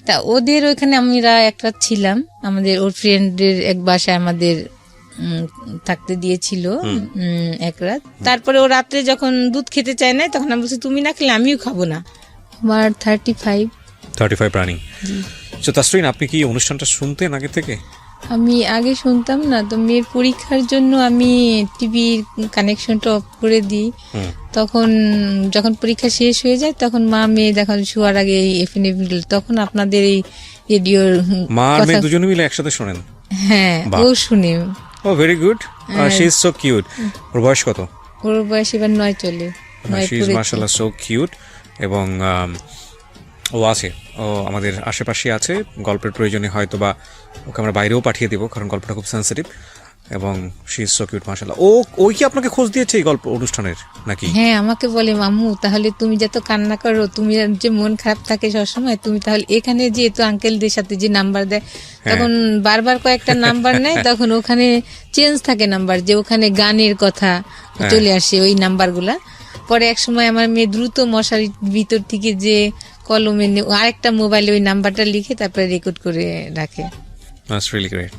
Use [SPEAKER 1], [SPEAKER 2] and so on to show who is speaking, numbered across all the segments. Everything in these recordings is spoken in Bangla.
[SPEAKER 1] তা ওদের ওইখানে আমরা একটা ছিলাম, আমাদের ওর ফ্রেন্ডের এক বাসায় আমাদের থাকতে দিয়েছিল এক রাত। তারপরে ও রাত্রে যখন দুধ খেতে চায় না, তখন আমি বলছি তুমি না খেলে আমিও খাবো না। আমার 35
[SPEAKER 2] রানিং। তো তাসরিন, আপনি কি অনুষ্ঠানটা শুনতেন আগে থেকে?
[SPEAKER 1] আমি আগে শুনতাম না, তো মেয়ের পরীক্ষার জন্য আমি টিভির কানেকশনটা অফ করে দিই। তখন যখন পরীক্ষা শেষ হয়ে যায় তখন মা মেয়ে যখন শোয়ার আগে এই এফএনএ তখন আপনাদের এই রেডিওর
[SPEAKER 2] মা আর মেয়ে দুজনে মিলে একসাথে শোনেন?
[SPEAKER 1] হ্যাঁ, ও শুনে।
[SPEAKER 2] ও very good, she is so cute. ওর বয়স কত?
[SPEAKER 1] ওর বয়স এবার 9 চলে।
[SPEAKER 2] শি ইজ মাশাআল্লাহ সো কিউট। এবং ও আছে, ও আমাদের আশেপাশে আছে। গল্পের প্রয়োজনে হয়তো বা ওকে আমরা বাইরেও পাঠিয়ে দিব, কারণ গল্পটা খুব সেন্সিটিভ। এবং শি ইজ সো কিউট মাশাআল্লাহ। ওই কি আপনাকে খোঁজ দিয়েছে এই গল্প অনুষ্ঠানের নাকি?
[SPEAKER 1] হ্যাঁ, আমাকে বলে মাম্মু তাহলে তুমি যত কান্না করো, তুমি যে মন খারাপ থাকে সবসময়, তুমি তাহলে এখানে যেহেতু আঙ্কেলদের সাথে যে নাম্বার দেয়, তখন বারবার কয়েকটা নাম্বার নেয়, তখন ওখানে চেঞ্জ থাকে নাম্বার, যে ওখানে গানের কথা চলে আসে ওই নাম্বারগুলা। পরে এক সময় আমার মেয়ে দ্রুত মশারির ভিতর থেকে যে কলমে আরেকটা মোবাইলে ওই নাম্বারটা লিখে তারপরে রেকর্ড করে রাখে।
[SPEAKER 2] That's really great.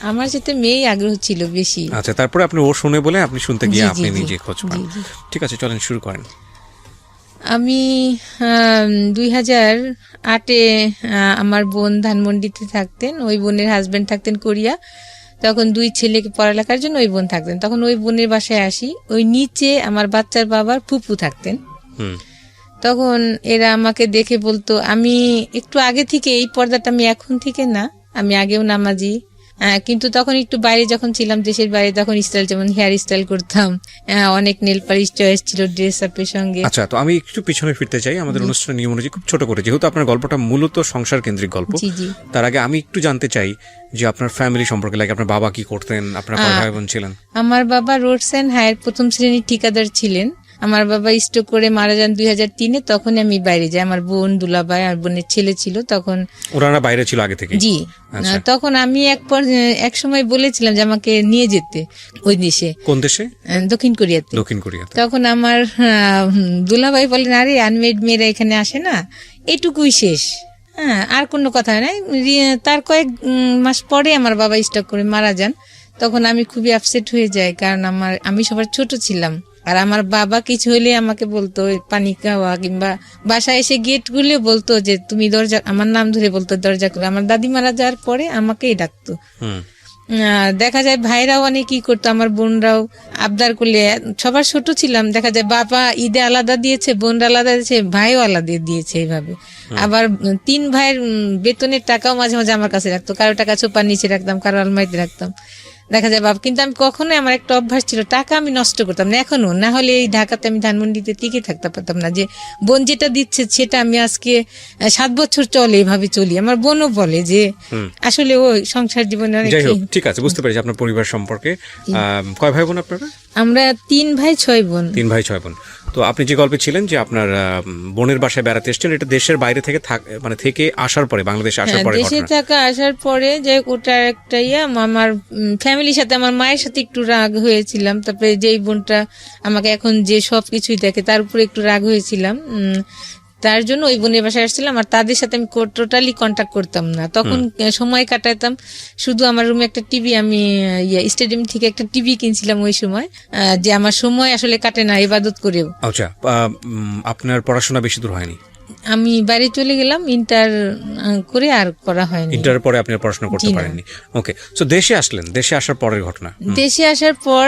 [SPEAKER 1] আমার যেতে মেয়েই আগ্রহ ছিল বেশি।
[SPEAKER 2] আচ্ছা, তারপরে আপনি ও শুনে বলে আপনি শুনতে গিয়ে আপনি নিজে খোঁজ পান। ঠিক আছে, চলেন শুরু করেন।
[SPEAKER 1] আমি 2008-এ আমার বোন ধানমন্ডিতে থাকতেন, ওই বোনের হাজবেন্ড থাকতেন কোরিয়া। তখন 2 ছেলেকে পড়ালেখার জন্য ওই বোন থাকতেন। তখন ওই বোনের বাসায় আসি। ওই নিচে আমার বাচ্চার বাবার ফুপু থাকতেন। তখন এরা আমাকে দেখে বলতো, আমি একটু আগে থেকে এই পর্দাটা, আমি এখন থেকে না, আমি আগেও নামাজি, কিন্তু তখন একটু বাইরে যখন ছিলাম, দেশের বাইরে, তখন স্টাইল, যেমন হেয়ার স্টাইল করতাম, অনেক নেল পালিশ চয়েস ছিল ড্রেস আপের সঙ্গে।
[SPEAKER 2] আচ্ছা, তো আমি একটু পিছনে ফিরতে চাই আমাদের অনুষ্ঠানের নিয়ম অনুযায়ী, খুব ছোট করে, যেহেতু আপনার গল্পটা মূলত সংসার কেন্দ্রিক গল্প। তার আগে আমি একটু জানতে চাই যে আপনার ফ্যামিলি সম্পর্কে, লাইক আপনার বাবা কি করতেন, আপনার কয় ভাই বোন ছিলেন?
[SPEAKER 1] আমার বাবা রোডস এন্ড হায়ার প্রথম শ্রেণীর ঠিকাদার ছিলেন। আমার বাবা স্ট্রোক করে মারা যান 2003-এ। তখন আমি বাইরে যাই। আমার বোন, দুলাভাই আর বোনের ছেলে ছিল তখন।
[SPEAKER 2] ওরা বাইরে ছিল আগে থেকে? জি।
[SPEAKER 1] তখন আমি এক সময় বলেছিলাম যে আমাকে নিয়ে যেতে ওই দেশে।
[SPEAKER 2] কোন দেশে?
[SPEAKER 1] দক্ষিণ কোরিয়াতে। তখন আমার দুলাভাই বলেন, আরে আনমেড মেয়েরা এখানে আসে না, এটুকুই শেষ, হ্যাঁ, আর কোনো কথা নাই। তার কয়েক মাস পরে আমার বাবা স্ট্রোক করে মারা যান। তখন আমি খুবই আপসেট হয়ে যাই, কারণ আমি সবার ছোট ছিলাম। আর আমার বাবা কিছু হলে আমাকে বলতো পানি খাওয়া, কিংবা বাসায় এসে গেট খুলে বলতো যে তুমি দরজা, আমার নাম ধরে বলতো দরজা খুলে। আমার দাদি মারা যাওয়ার পরে আমাকেই ডাকতো। দেখা যায় ভাইরাও অনেক কি করতো, আমার বোনরাও আবদার করলে, সবার ছোট ছিলাম, দেখা যায় বাবা ঈদে আলাদা দিয়েছে, বোনরা আলাদা দিয়েছে, ভাইও আলাদা দিয়েছে। এইভাবে আবার 3 ভাইয়ের বেতনের টাকাও মাঝে মাঝে আমার কাছে রাখতো। কারো টাকা চোপার নিচে রাখতাম, কারো আলমারিতে রাখতাম, দেখা যায় বাবা। কিন্তু আমি কখনোই, আমার একটা অভ্যাস ছিল, টাকা আমি নষ্ট করতাম না, এখনো। না হলে এই ঢাকাতে আমি ধানমন্ডিতে টিকে থাকতে পারতাম না, যে বোন যেটা দিচ্ছে সেটা আমি আজকে 7 বছর চলে এভাবে চলি। আমার বোনও বলে যে আসলে ও সংসার জীবনে অনেক।
[SPEAKER 2] ঠিক আছে, বুঝতে পেরেছি আপনার পরিবার সম্পর্কে। কয় ভাই বোন আপনারা?
[SPEAKER 1] আমরা 3 ভাই 6 বোন।
[SPEAKER 2] 3 ভাই 6 বোন। তো আপনি যে গল্পে ছিলেন যে আপনার বোনের বাসায় বেড়াতে এসেছেন, এটা দেশের বাইরে থেকে থেকে আসার পরে, বাংলাদেশে আসার পরে?
[SPEAKER 1] দেশে থাকা আসার পরে যে ওটা একটা আমার ফ্যামিলির সাথে, আমার মায়ের সাথে একটু রাগ হয়েছিলাম। তারপরে যেই বোনটা আমাকে এখন যে সবকিছুই দেখে, তার উপরে একটু রাগ হয়েছিলাম। তার জন্য ওই বোনের বাসায় আসছিলাম। আর তাদের সাথে আমি টোটালি কন্ট্যাক্ট করতাম না। তখন সময় কাটাতাম শুধু আমার রুমে একটা টিভি, আমি স্টেডিয়াম থেকে একটা টিভি কিনছিলাম ওই সময়, যে আমার সময় আসলে কাটে না ইবাদত করেও।
[SPEAKER 2] আচ্ছা, আপনার পড়াশোনা বেশি দূর হয়নি?
[SPEAKER 1] আমি বাইরে চলে গেলাম, ইন্টার করে আর করা হয়নি।
[SPEAKER 2] ইন্টারের পরে আপনি পড়াশোনা করতে পারেননি? ওকে, সো দেশে আসলেন, দেশে আসার পরের ঘটনা।
[SPEAKER 1] দেশে আসার পর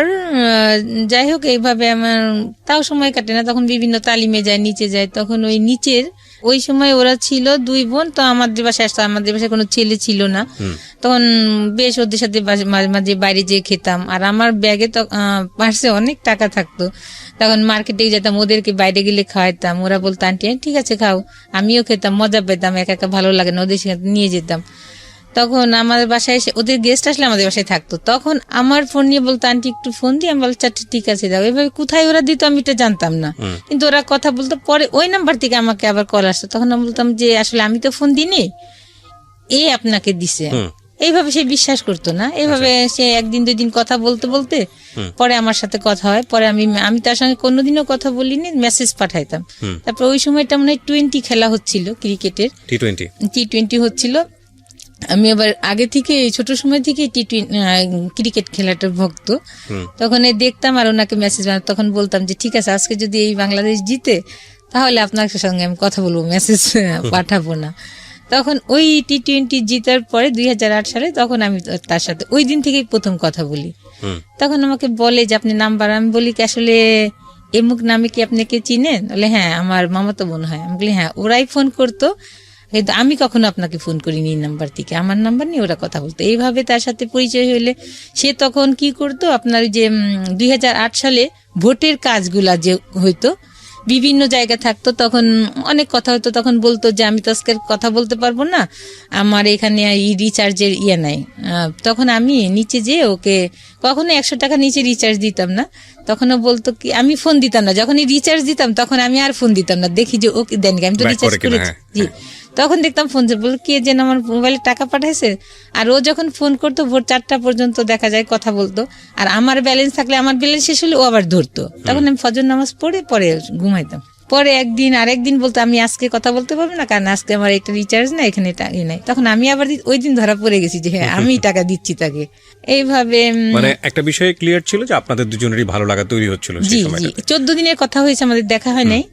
[SPEAKER 1] যাই হোক, এইভাবে আমার তাও সময় কাটে না। তখন বিভিন্ন তালিমে যায়, নিচে যায়। তখন ওই নিচের ওই সময় ওরা ছিল 2 বোন, তো আমাদের বাসায় আসতো। আমাদের বাসায় কোনো ছেলে ছিল না তখন। বেশ ওদের সাথে মাঝে মাঝে বাইরে যেয়ে খেতাম। আর আমার ব্যাগে তো পার্সে অনেক টাকা থাকতো। তখন মার্কেটে যেতাম, ওদেরকে বাইরে গেলে খাওয়াইতাম। ওরা বলতো আন্টি ঠিক আছে খাও, আমিও খেতাম, মজা পেতাম। একা একা ভালো লাগে না, ওদের সাথে নিয়ে যেতাম। তখন আমাদের বাসায় এসে ওদের গেস্ট আসলে আমাদের বাসায় থাকতো। তখন আমার ফোন নিয়ে বলতো আন্টি একটু ফোন দিয়ে, আমি বলছি আচ্ছা ঠিক আছে দাও। এভাবে কোথায় ওরা দিত আমি এটা জানতাম না, কিন্তু ওরা কথা বলতো। পরে ওই নাম্বার থেকে আমাকে আবার কল আসতো। তখন আমি বলতাম যে আসলে আমি তো ফোন দিইনি, আপনাকে দিছে। এইভাবে সে বিশ্বাস করতো না। এইভাবে সে একদিন 2 দিন কথা বলতে বলতে পরে আমার সাথে কথা হয়। পরে আমি তার সঙ্গে কোনোদিনও কথা বলিনি, মেসেজ পাঠাইতাম। তারপর ওই সময়টা মনে হয় টি20 খেলা হচ্ছিল, ক্রিকেটের টি20 হচ্ছিল। আমি আবার আগে থেকে ছোট সময় থেকে ক্রিকেট খেলাটার ভক্ত, তখন দেখতাম আর ওনাকে মেসেজ, তখন বলতাম যে ঠিক আছে আজকে যদি এই বাংলাদেশ জিতে তাহলে আপনার সঙ্গে আমি কথা বলবো, মেসেজ পাঠাবো না। তখন ওই টি20 জিতার পরে 2008 সালে তখন আমি তার সাথে ওই দিন থেকেই প্রথম কথা বলি। তখন আমাকে বলে যে আপনি নাম্বার, আমি বলি কি আসলে এমুক নামে কি আপনাকে চিনেন? বলে হ্যাঁ আমার মামাতো বোন হয়। আমি বলি হ্যাঁ ওরাই ফোন করতো, কিন্তু আমি কখনো আপনাকে ফোন করিনি এই নাম্বার থেকে, আমার নাম্বার নিয়ে ওরা কথা বলতো। এইভাবে তার সাথে পরিচয় হইলে সে তখন কি করতো, আপনার যে 2008 সালে ভোটের কাজগুলা যে হইতো, বিভিন্ন জায়গায় থাকতো, তখন অনেক কথা হতো। তখন বলতো যে আমি তো আজকে কথা বলতে পারবো না, আমার এখানে রিচার্জের নাই। তখন আমি নিচে যেয়ে ওকে কখনো 100 টাকা নিচে রিচার্জ দিতাম না। তখনও বলতো কি আমি ফোন দিতাম না, যখনই রিচার্জ দিতাম তখন আমি আর ফোন দিতাম না, দেখি যে ওকে দেন, আমি তো রিচার্জ করেছি। জি, তখন দেখতাম ফোন বল কে যেন আমার মোবাইলে টাকা পাঠাইছে। আর ও যখন ফোন করতো ভোর 4টা পর্যন্ত দেখা যায় কথা বলতো, আর আমার ব্যালেন্স থাকলে আমার ব্যালেন্স শেষ হলে ও আবার ধরতো। তখন আমি ফজর নামাজ পড়ে পরে ঘুমাইতাম। পরে আরেকদিন বলতো আমি আজকে কথা বলতে পারবো না, কারণ আজকে আমার একটা রিচার্জ না, এখানে নাই। তখন আমি আবার ওই দিন ধরা পড়ে গেছি যে হ্যাঁ আমি টাকা দিচ্ছি তাকে। এইভাবে
[SPEAKER 2] মানে একটা বিষয় ক্লিয়ার ছিল যে আপনাদের দুজনেরই ভালো লাগা তৈরি হচ্ছিল।
[SPEAKER 1] জি জি, 14 দিনের কথা হয়েছে, আমাদের দেখা হয় নাই।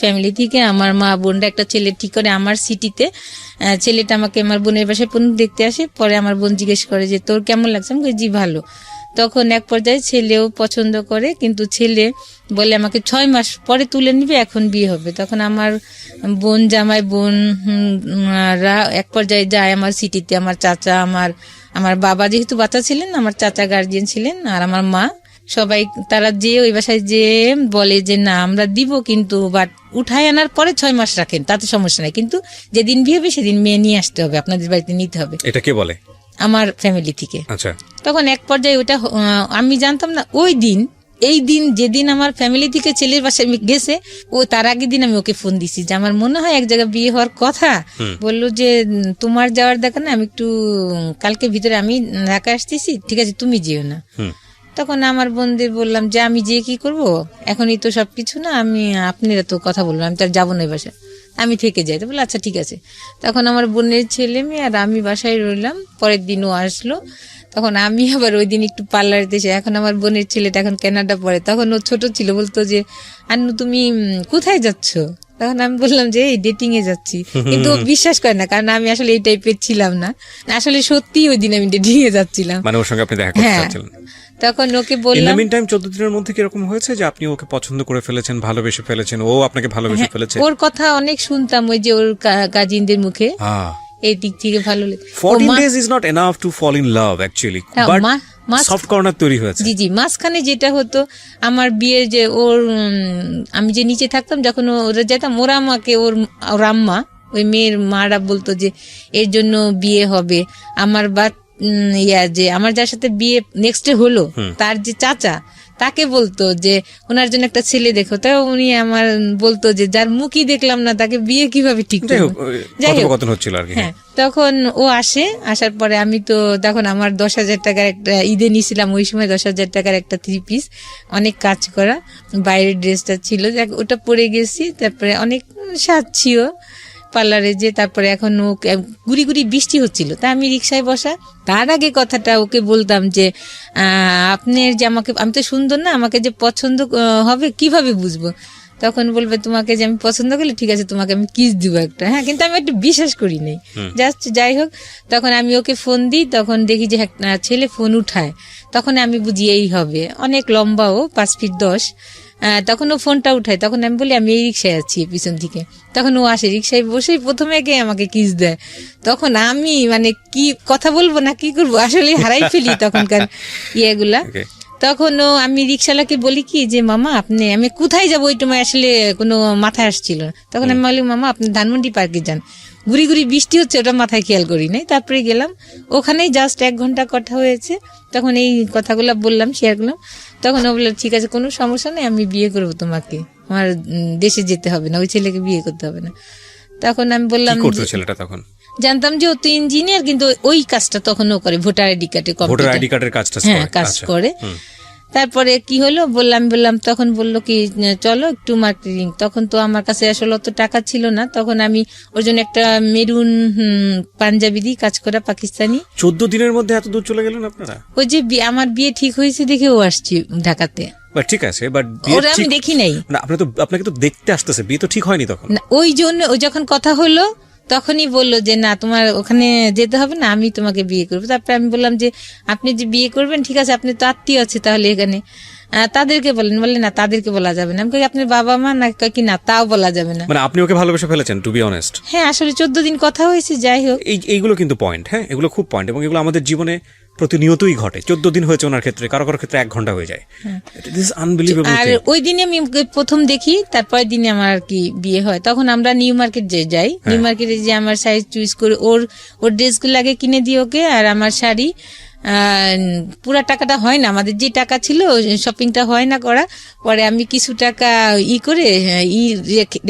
[SPEAKER 1] ফ্যামিলি থেকে আমার মা বোনরা একটা ছেলে ঠিক করে আমার সিটিতে, ছেলেটা আমাকে আমার বোনের বাসায় দেখতে আসে। পরে আমার বোন জিজ্ঞেস করে যে তোর কেমন লাগছে? আমি জি ভালো। তখন এক পর্যায়ে ছেলেও পছন্দ করে, কিন্তু ছেলে বলে আমাকে 6 মাস পরে তুলে নিবে, এখন বিয়ে হবে। তখন আমার বোন জামাই বোনরা এক পর্যায়ে যায় আমার সিটিতে, আমার চাচা, আমার বাবা যেহেতু বাচ্চা ছিলেন, আমার চাচা গার্জিয়ান ছিলেন, আর আমার মা, সবাই তারা যে ওই বাসায় যে বলে যে না আমরা দিব, কিন্তু বাট উঠায় আনার পরে 6 মাস রাখেন, তাতে সমস্যা নাই, কিন্তু যেদিন বিয়ে হবে সেদিন মেয়ে নিয়ে আসতে হবে, আপনাদের বাড়িতে নিতে হবে।
[SPEAKER 2] এটা কে বলে?
[SPEAKER 1] আমার ফ্যামিলি থেকে।
[SPEAKER 2] আচ্ছা।
[SPEAKER 1] তখন এক পর্যায়ে ওটা আমি জানতাম না। ওই দিন যেদিন আমার ফ্যামিলি থেকে ছেলের বাসায় গেছে, ও তার আগের দিন আমি ওকে ফোন দিছি যে আমার মনে হয় এক জায়গায় বিয়ে হওয়ার কথা। বললো যে তোমার যাওয়ার দেখা না, আমি একটু কালকে ভিতরে আমি ঢাকা আসতেছি, ঠিক আছে তুমি যেও না। তখন আমার বোনদের বললাম যে আমি যে কি করব, এখনই তো সবকিছু না, আপনারা তো কথা বললাম, আমি তার যাবো না এই বাসায়, আমি থেকে যাই। তো বলে আচ্ছা ঠিক আছে। তখন আমার বোনের ছেলে মেয়ে আর আমি বাসায় রইলাম। পরের দিনও আসলো। তখন আমি আবার ওই দিন একটু পার্লার দেশে, এখন আমার বোনের ছেলেটা এখন কানাডা পড়ে, তখন ও ছোট ছিল, বলতো যে আন্নু তুমি কোথায় যাচ্ছ? তখন আমি বললাম যে এই ডেটিং এ যাচ্ছি, কিন্তু ও বিশ্বাস করে না, কারণ আমি আসলে এই টাইপের ছিলাম না। আসলে সত্যি ওই দিন আমি ডেটিং এ যাচ্ছিলাম,
[SPEAKER 2] মানে ওর সঙ্গে আপনি দেখা করতে যাচ্ছিলেন।
[SPEAKER 1] তখন ওকে বললাম,
[SPEAKER 2] ইন টাইম 14 দিনের মধ্যে কি এরকম হয়েছে যে আপনি ওকে পছন্দ করে ফেলেছেন, ভালোবেসে ফেলেছেন, ও আপনাকে ভালোবেসে ফেলেছে?
[SPEAKER 1] ওর কথা অনেক শুনতাম, ওই যে ওর কাজিনদের মুখে, এই দিক থেকে ভালো লাগে।
[SPEAKER 2] 14 days is not enough to fall in love actually, but soft corner তৈরি হয়েছে।
[SPEAKER 1] জি জি, মাঝখানে যেটা হতো আমার বিয়ে, যে ওর আমি যে নিচে থাকতাম, যখন ওরা যেতাম, ওরা আমাকে ওর আম্মা, ওই মেয়ের মারা বলতো যে এর জন্য বিয়ে হবে। আমার যে আমার যার সাথে বিয়ে নেক্সট ডে হলো, তার যে চাচা, তাকে বলতো যে ওনার জন্য একটা ছেলে দেখো। তাই উনি আমার বলতো যে যার মুখই দেখলাম না তাকে বিয়ে কিভাবে ঠিক করবো। হ্যাঁ, তখন ও আসার পরে আমি তো তখন আমার 10,000 টাকার একটা ঈদে নিয়েছিলাম, ওই সময় 10,000 টাকার একটা 3 পিস, অনেক কাজ করা বাইরের ড্রেসটা ছিল, ওটা পরে গেছি। তারপরে অনেক সাজছিও পার্লারে যে, তারপরে এখন গুড়ি গুড়ি বৃষ্টি হচ্ছিল, তা আমি রিক্সায় বসা। তার আগে কথাটা ওকে বলতাম যে আপনার যে আমাকে, আমি তো সুন্দর না, আমাকে যে পছন্দ হবে কিভাবে বুঝবো? তখন বলবে তোমাকে যে আমি পছন্দ করলে ঠিক আছে তোমাকে আমি কিস দিব একটা। হ্যাঁ, কিন্তু আমি একটু বিশ্বাস করি নাই, জাস্ট যাই হোক। তখন আমি ওকে ফোন দিই, তখন দেখি যে ছেলে ফোন উঠায়, তখন আমি বুঝি এই হবে, অনেক লম্বা, ও 5 ফিট 10। তখন ও ফোনটা উঠায়, তখন আমি বলি আমি এই রিক্সায় আছি পিছন থেকে। তখন ও আসে, রিক্সায় বসেই প্রথমে আমাকে কিস দেয়। তখন আমি মানে কি কথা বলবো না কি করবো, আসলে হারাই ফেলি তখনকার ইয়েগুলা। তখন আমি রিক্সাওয়ালাকে বলি কি যে মামা আমি কোথায় যাবো, ওই সময় আসলে কোনো মাথায় আসছিল না। তখন আমি বলি মামা আপনি ধানমন্ডি পার্কে যান, ঘুরি ঘুরি বৃষ্টি হচ্ছে, ওটা মাথায় খেয়াল করি নাই। তারপরে গেলাম, ওখানেই জাস্ট 1 ঘন্টা কথা হয়েছে। তখন এই কথাগুলো বললাম, শেয়ার করলাম। তখন ও বললো ঠিক আছে কোনো সমস্যা নেই, আমি বিয়ে করবো তোমাকে, আমার দেশে যেতে হবে না, ওই ছেলেকে বিয়ে করতে হবে না। তখন আমি বললাম
[SPEAKER 2] কি করতো ছেলেটা তখন?
[SPEAKER 1] জানতাম যে ও তো ইঞ্জিনিয়ার, কিন্তু ওই কাজটা তখন ও করে, ভোটার আইডি কার্ডের
[SPEAKER 2] কাজটা
[SPEAKER 1] হ্যাঁ কাজ করে। তারপরে কি হলো বললাম, তখন বললো কি চলো একটু মার্কেটিং। তখন তো আমার কাছে আসলে অত টাকা ছিল না, তখন আমি ওর জন্য একটা মেরুন পাঞ্জাবি দিয়ে কাজ করা, পাকিস্তানি।
[SPEAKER 2] 14 দিনের মধ্যে এত দূর চলে গেলেন আপনারা?
[SPEAKER 1] ওই যে আমার বিয়ে ঠিক হয়েছে দেখে ও আসছি ঢাকাতে।
[SPEAKER 2] ঠিক আছে, বাট
[SPEAKER 1] ওরা আমি দেখি নাই।
[SPEAKER 2] আপনাকে তো দেখতে আসতেছে, বিয়ে তো ঠিক হয়নি তখন।
[SPEAKER 1] ওই জন্য ওই যখন কথা হলো তখনই বললো যে না তোমার ওখানে যেতে হবে না, আমি তোমাকে বিয়ে করবো। তারপরে আমি বললাম যে আপনি যে বিয়ে করবেন ঠিক আছে, আপনি তো আত্মীয় আছে তাহলে এখানে, তাদেরকে বললেন না তাদেরকে বলা যাবে না। আমি কই আপনার বাবা মা না, কি না তাও বলা যাবে না।
[SPEAKER 2] মানে আপনি ওকে ভালোবেসে ফেলেছেন, টু বি অনেস্ট।
[SPEAKER 1] হ্যাঁ আসলে 14 দিন কথা হয়েছে, যাই হোক।
[SPEAKER 2] এইগুলো কিন্তু পয়েন্ট, হ্যাঁ এগুলো খুব পয়েন্ট, এবং এগুলো আমাদের জীবনে প্রতিনিয়তই ঘটে। 14 দিন হয়েছে ওনার ক্ষেত্রে, কারো কারো ক্ষেত্রে 1 ঘন্টা হয়ে যায়।
[SPEAKER 1] আর ওই দিনে আমি প্রথম দেখি, তারপরের দিনে আমার আর কি বিয়ে হয়। তখন আমরা নিউ মার্কেট যাই, নিউ মার্কেটে যে আমার সাইজ চুজ করে ওর ড্রেসগুলো আগে কিনে দিই ওকে, আর আমার শাড়ি পুরা টাকাটা হয় না, আমাদের যে টাকা ছিল শপিংটা হয় না করা। পরে আমি কিছু টাকা করে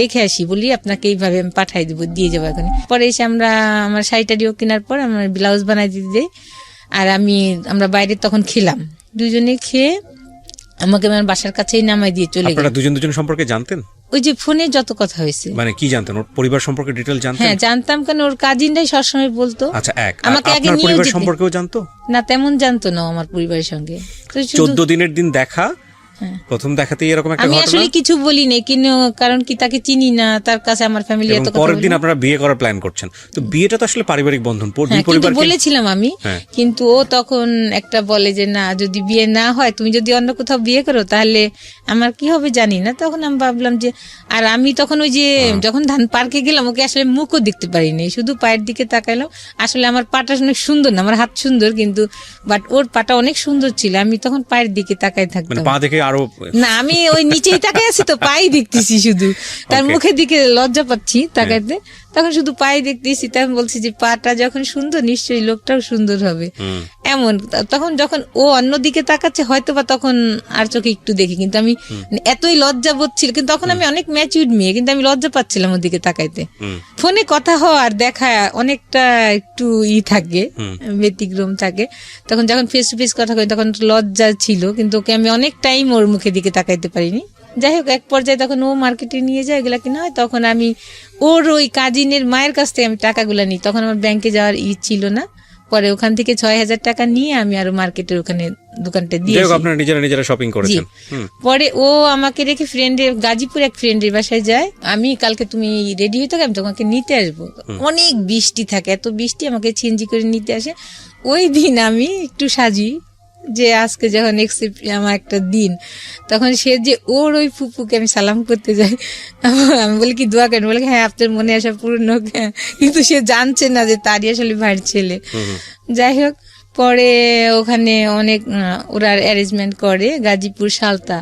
[SPEAKER 1] রেখে আসি, বলি আপনাকে এইভাবে আমি পাঠাই দেবো, দিয়ে যাবো এখন। পরে এসে আমার শাড়িটারিও কেনার পর আমার ব্লাউজ বানাই দিতে দেয়। আর আমরা বাইরে তখন খেলাম, দুজনে খেয়ে আমাকে আমার বাসার কাছেই নামাই দিয়ে চলে গেল।
[SPEAKER 2] আপনারা দুজন সম্পর্কে জানতেন?
[SPEAKER 1] ওই যে ফোনে যত কথা হয়েছে।
[SPEAKER 2] মানে কি জানতেন? ওর পরিবার সম্পর্কে ডিটেইল জানতেন?
[SPEAKER 1] হ্যাঁ জানতাম, কারণ ওর কাজিনরাই সবসময় বলতো।
[SPEAKER 2] আচ্ছা, আমাকে আগে নিয়ে পরিবার সম্পর্কেও জানতো
[SPEAKER 1] না, তেমন জানতো না আমার পরিবারের সঙ্গে।
[SPEAKER 2] 14 দিনের দিন দেখা, প্রথম দেখাতেই এরকম একটা ঘটনা।
[SPEAKER 1] আমি আসলে কিছু বলি নাই, কিন্তু কারণ কি তাকে চিনি না, তার কাছে আমার ফ্যামিলি এত কথা।
[SPEAKER 2] পরের দিন আপনারা বিয়ে করার প্ল্যান করছেন, তো বিয়েটা তো আসলে পারিবারিক বন্ধন,
[SPEAKER 1] পরিবার বলেছিলাম আমি, কিন্তু ও তখন একটা বলে যে না, যদি বিয়ে না হয়, তুমি যদি অন্য কোথাও বিয়ে করো তাহলে আমার কি হবে জানি না। তখন আমি ভাবলাম যে, আর আমি তখন ওই যে যখন ধান পার্কে গেলাম, ওকে আসলে মুখও দেখতে পারিনি, শুধু পায়ের দিকে তাকাইলাম। আসলে আমার পাটা অনেক সুন্দর না, আমার হাত সুন্দর কিন্তু, বাট ওর পাটা অনেক সুন্দর ছিল। আমি তখন পায়ের দিকে তাকাই থাকতাম,
[SPEAKER 2] পা দেখে আরো
[SPEAKER 1] না, আমি ওই নিচেই তাকাই আছি তো, পাই দেখতেছি শুধু, তার মুখের দিকে লজ্জা পাচ্ছি তাকাইতে। তখন শুধু পায়ে দেখতেছি, তখন বলছি যে পাটা যখন সুন্দর নিশ্চয়ই লোকটাও সুন্দর হবে, এমন। তখন যখন ও অন্যদিকে তাকাচ্ছে হয়তো বা তখন আর চোখে একটু দেখি, কিন্তু আমি এতই লজ্জা বোধ ছিল, কিন্তু তখন আমি অনেক ম্যাচিউরড মেয়ে, কিন্তু আমি লজ্জা পাচ্ছিলাম ওর দিকে তাকাইতে। ফোনে কথা হওয়ার দেখা অনেকটা একটু থাকে, ব্যতিক্রম থাকে। তখন যখন ফেস টু ফেস কথা কই তখন লজ্জা ছিল, কিন্তু ওকে আমি অনেক টাইম ওর মুখের দিকে তাকাইতে পারিনি। যাই হোক, এক পর্যায়ে তখন ও মার্কেটে নিয়ে যায় এগুলা কিনা হয়, তখন আমি ওর ওই কাজিনের মায়ের কাছ থেকে আমি টাকাগুলা নিই। তখন আমার ব্যাংকে যাওয়ার ছিল না, পরে ওখান থেকে 6,000 টাকা নিয়ে আমি আরো মার্কেটের ওখানে দোকানটা দিয়ে
[SPEAKER 2] আপনারা নিজেরা শপিং করেছেন।
[SPEAKER 1] পরে ও আমাকে রেখে গাজীপুর এক ফ্রেন্ডের বাসায় যায়। আমি কালকে তুমি রেডি হয়ে থাকো, আমি তোমাকে নিতে আসবো। অনেক বৃষ্টি থাকে, এত বৃষ্টি, আমাকে ছিনজি করে নিতে আসে। ওই দিন আমি একটু সাজি যে আজকে যখন আমার একটা দিন, তখন সে যে ওর ওই ফুপুকে আমি সালাম করতে যাই, আমি বলি কি দোয়া করেন, বলে হ্যাঁ আপনার মনে আসা পূর্ণ হোক, কিন্তু সে জানছে না যে তারই আসলে ভাইয়ের ছেলে। যাই হোক, পরে ওখানে অনেক ওরা অ্যারেঞ্জমেন্ট করে, গাজীপুর সালতা